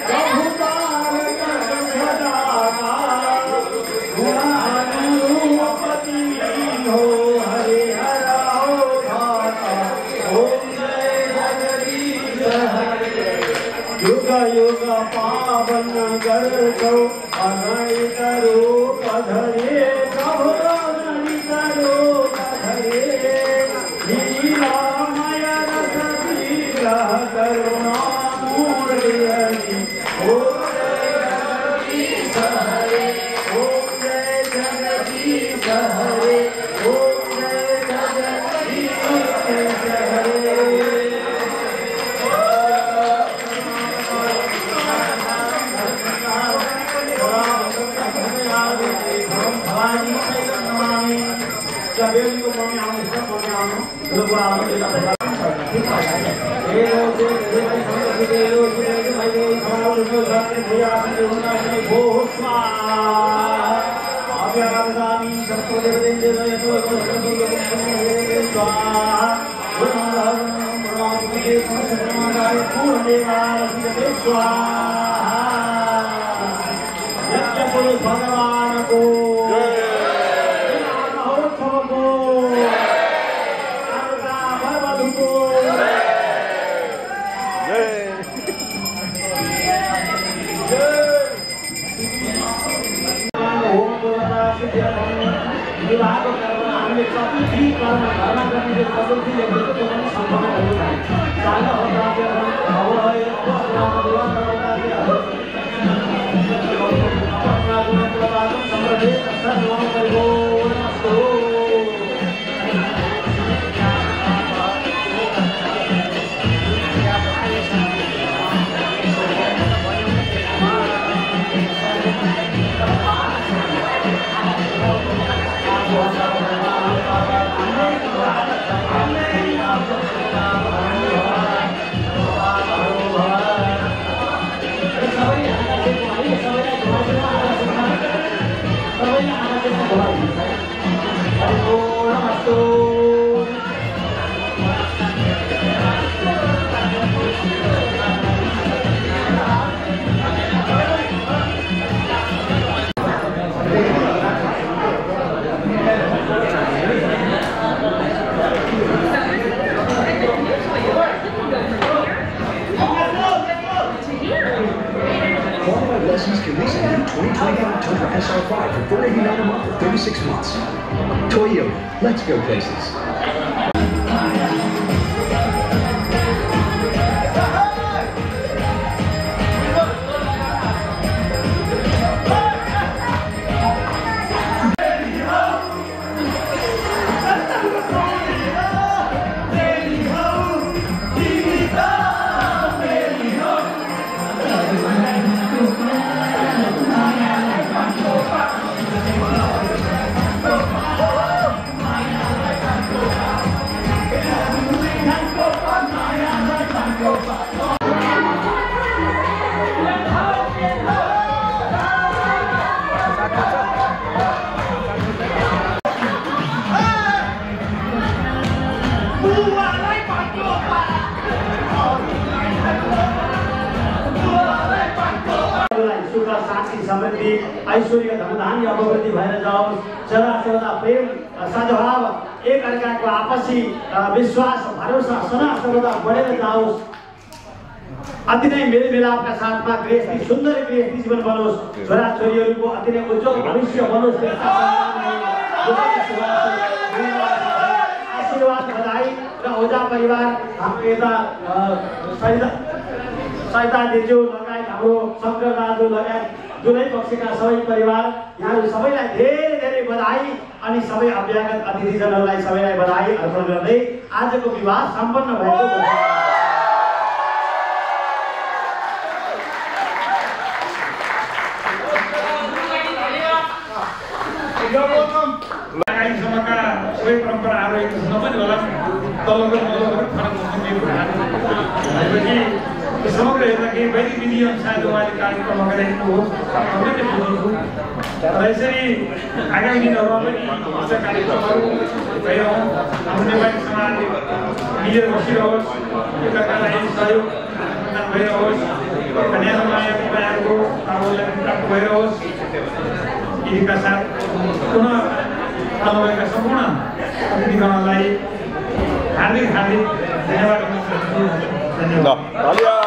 प्रभु तारक सुखदाता गुणानुरूपति हो हरिहर हो भाता ओम जय जगदीश हरे युग युग पावन गर्भो अगणित रूप धरे प्रभु अगणित रूप धरे लीलामय रस विग्रह करुणामूर्ति हरि ओम जय जगदीश हरे ओम जय जगदीश हरे भगवान को Lessons can lease a new 2025 Tundra SR5 for $489 a month for 36 months. Toyota, let's go places. समृद्धि ऐश्वर्य धनधान्य अभिवृद्धि भएर जाओस् सदा सर्वदा प्रेम सद्भाव एक अर्काको आपसी विश्वास भरोसा सदा सर्वदा बढेर जाओस् अति नै मेलमिलापका साथमा गृहस्थी सुन्दर गृहस्थी जीवन बनोस् छोरा छोरीहरूको अति नै उज्जवल भविष्य बनोस् आशीर्वाद बधाई र ओझा परिवार हाम्रो यता सहिता दिजु लगायत हाम्रो शङ्कर दाजु लगायत जुनै पक्षका सबै परिवार यहाँहरू सबैलाई धेरै धेरै बधाई अनि सबै अभ्यागत अतिथिजनहरूलाई सबैलाई बधाई अर्पण गर्दै आजको विवाह सम्पन्न भएको लगाइसम्मका सबै परम्पराहरू एक नभने होला तलको फरक भनेपछि समग्र हेर्दाखेरि वैदिक विधि अनुसार उहाँले कार्यक्रम अगाडि हो अत्यन्तै बुझ्छु र यसरी आगामी दिनहरूमा पनि यस्ता कार्यक्रमहरू भइरहन् हाम्रो नेपाली समाजले मिलेर बसिरहोस् एकअर्कालाई सहयोग भइरहोस् न्यानो माया मायाको भावलाई प्राप्त भइरहोस् यीका साथ पुनः आउनुभएका सम्पूर्ण अतिथिगणलाई हार्दिक हार्दिक धन्यवाद दिन चाहन्छु धन्यवाद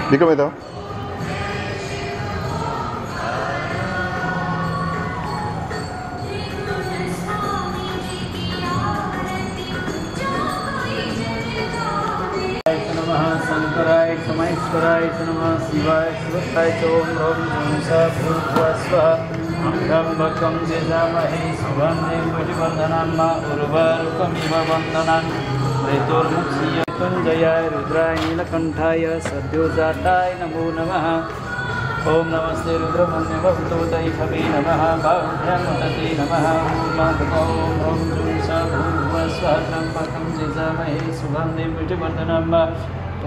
Dígame todo. शंकराय समाश्वराय नमः शिवाय शिवताय च ओम ह्रौं सा भूत्वा स्वः त्र्यम्बकं यजामहे सुगन्धिं पुष्टिवर्धनान् उर्वारुकमिव बन्धनान् मृत्युर्मुक्षीयत्वञ्जयाय रुद्राय नीलकण्ठाय सद्योजाताय नमो नमः ओम नमस्ते रुद्रमन्यवभूतैषवे नमः बाहुभ्यां वदते नमः ओम ह्रौं सा भूत्वा स्वः त्र्यम्बकं यजामहे सुगन्धिं पुष्टिवर्धनान्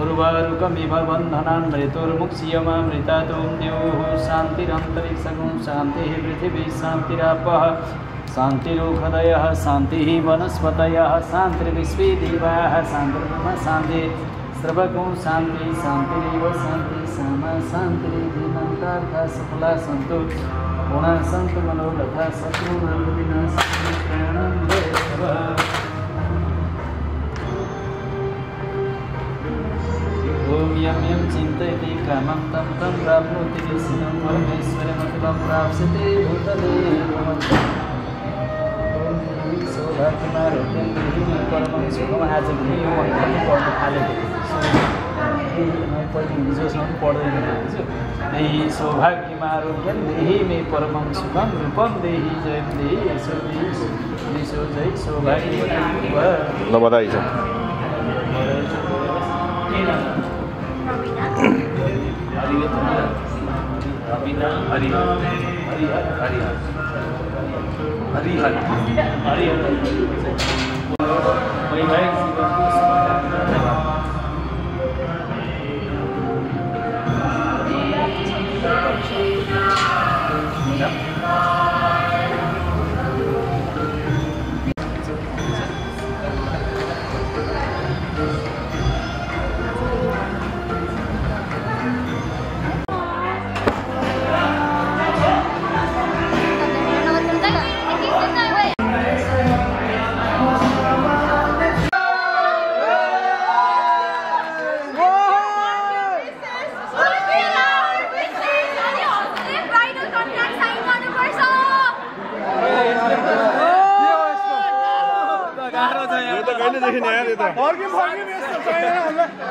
उर्वारुकमिव बन्धनान् मृत्युर्मुक्षीयमामृतात् द्योः शान्तिरन्तरिक्षं शान्तिः पृथिवी शान्तिरापः शान्तिरोषधयः शान्तिः वनस्पतयः शान्तिर्विश्वे देवाः शान्तिर्ब्रह्म शान्तिः सर्वगुं शान्ति शान्तिरेव शान्तिः सामा शान्तिरिधिमन्तार्थाः सफला सन्तु गुणाः सन्तु मनोरथाः शत्रूणां विनाशाय प्राणं देवः ओम यं यं चिन्तयति कामं तं तं प्राप्नोति निश्चितं परमेश्वरमखिलं प्राप्स्यते भूतले सौभाग्यमारोग्यं देहि मे परमं सुखम् आज पनि यो मन्त्र पढ्न थालेको पहिलो हिजोसम्म पढ्दैन थिएछु देहि सौभाग्यमारोग्यं देहि मे परमं सुखं रूपं देहि जयं देहि यसो जय सौभाग्य ल बधाई छ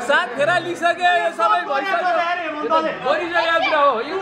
सात फेरा लिइसके यो सबै भइसक्यो गरिसकेको कुरा हो यो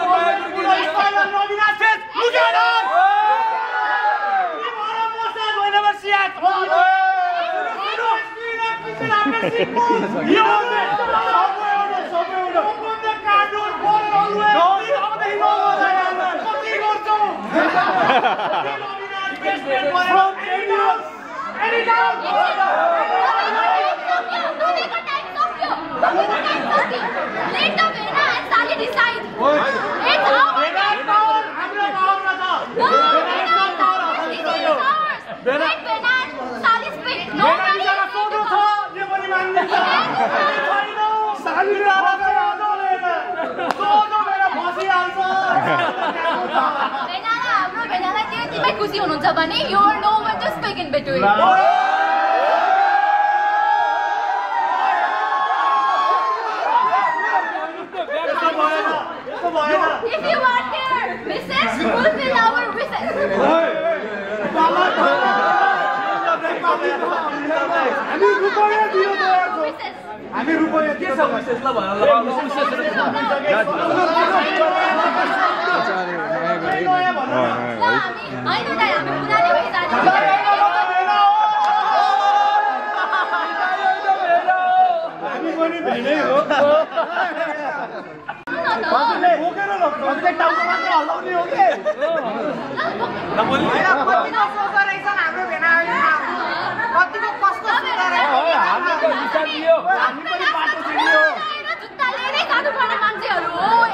त खुसी हुनुहुन्छ भने you are no one to speak in between. If you want your wishes, fulfill our wishes. हामी रुपैयाँ के छ विशेष ल भन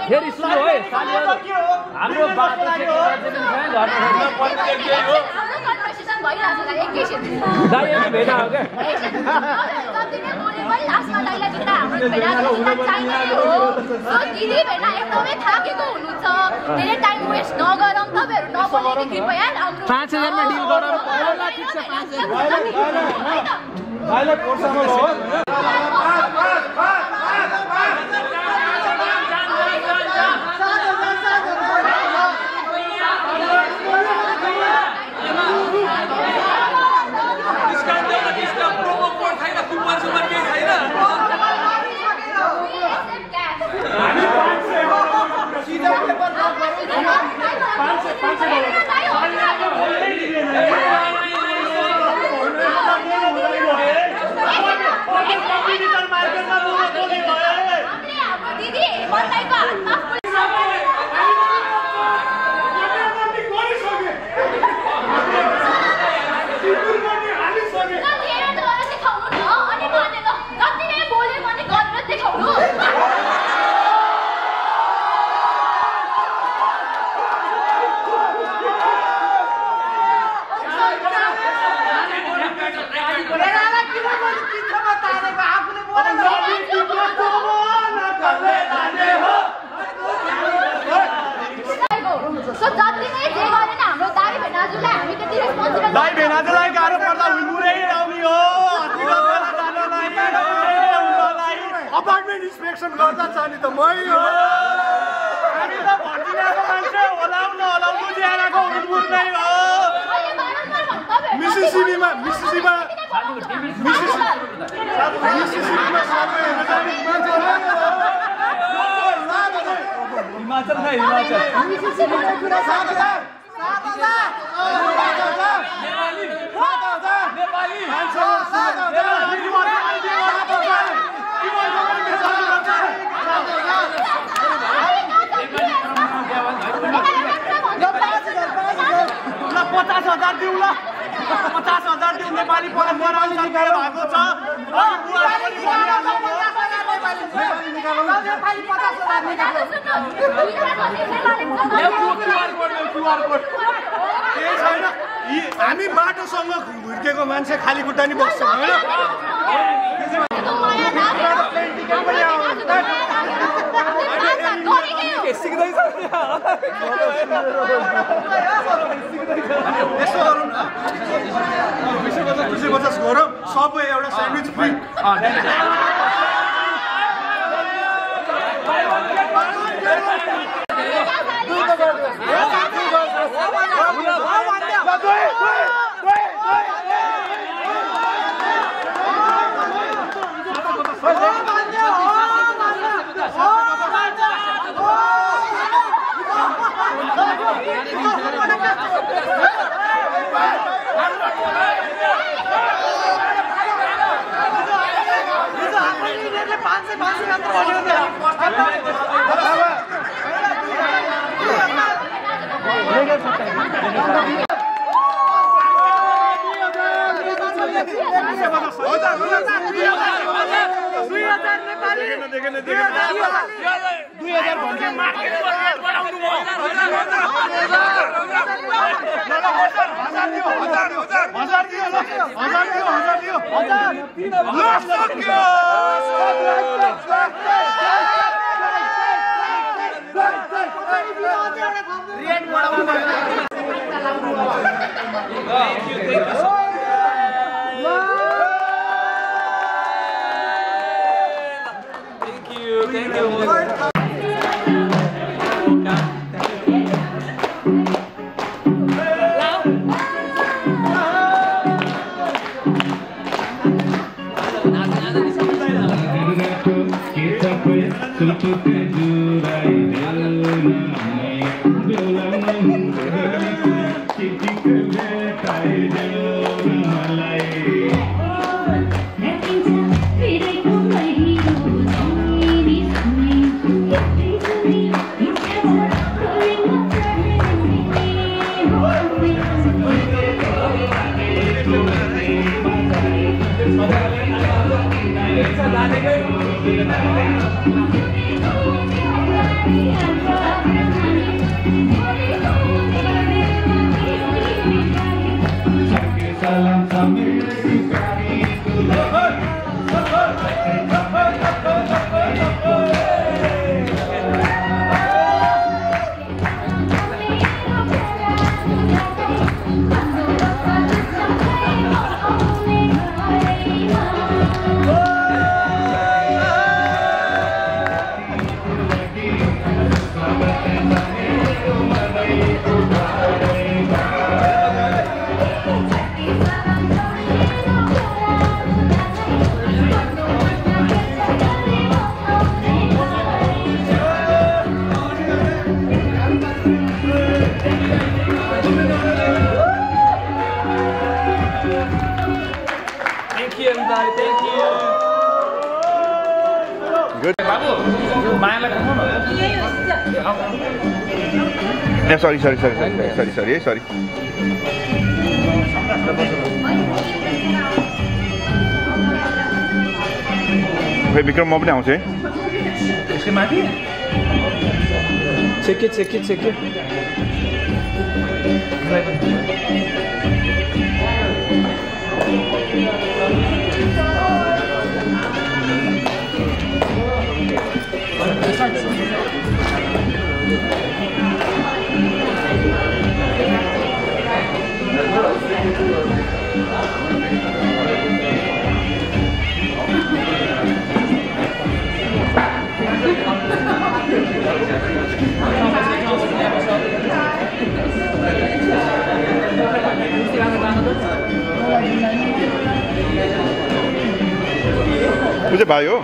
फेरि सुन्नु है हाम्रो बाटो दाइले भेटा हो क्या दिदी भेना एकदमै थाकेको हुनुहुन्छ धेरै टाइम वेस्ट नगरौँ तपाईहरु नबोलेको कृपया 5000 मा डिल गरौँ होला ठीक छ 5000 भाइले कोर्समा हो अपार्टमेन्ट इन्स्पेक्सन गर्दा छ नि त मै हो हामी त भटिनाको मान्छे होलाउनु बुझिआराको हुलमुल नै हो मिसिसिपीमा हिमाचल नै नेपाली पढाउनु सरकार भएको छ हामी बाटोसँग हुर्केको मान्छे खाली खुट्टा नि बस्छ गरौँ सबै एउटा sandwich free Kita Sorry. Hey, Vikram mau पनि आउँछ है यसको माथि check it मुझे भाई हो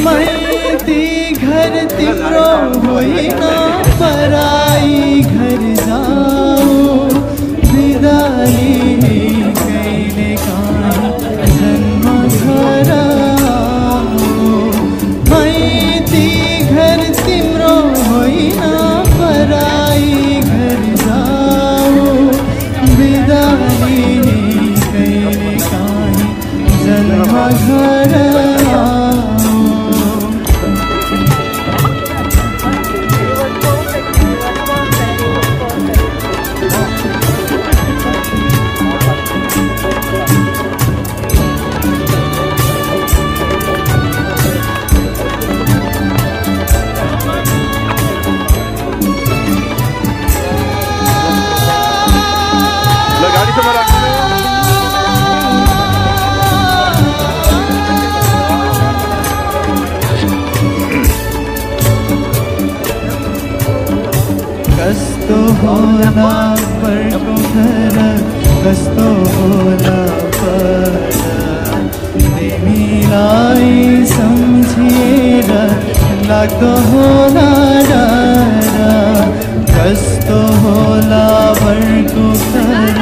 माइती घर तिम्रो होइन पराई घर जाऊ बिदाली कहिले काहीँ जन्म घर माइती घर तिम्रो होइन पराई घर जाऊ बिदाली कहिले काहीँ जन्म घर कस्तो होला परको घर कस्तो होला पर तिमीलाई सम्झिएर लाग्दो होला डर कस्तो होला परको घर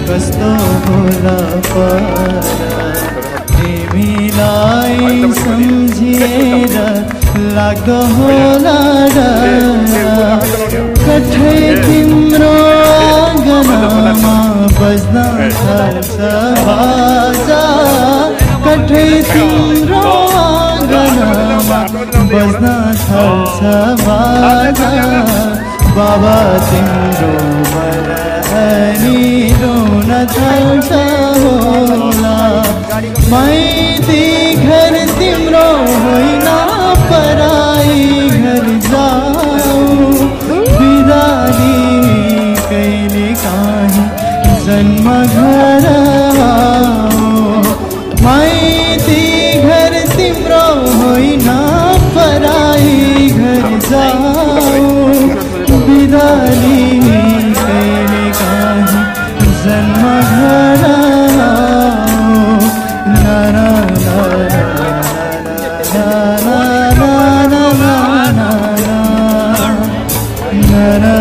कस्तो होला पर तिमीलाई सम्झिएर लाग्दो होला कठै तिम्रो आँगनमा बज्न थाल्छ बाजा कठै तिम्रो आँगनमा बज्न थाल्छ बाजा बाबा तिम्रो मरहनी रुन थाल्छ होला माइती घर तिम्रो होइन पराई घर जाऊ बिदा लिने कहिले काहीँ जन्म घर माइती घर तिम्रो होइन पराई घर जाऊ बिदा लिने कहिले काहीँ जन्म घर na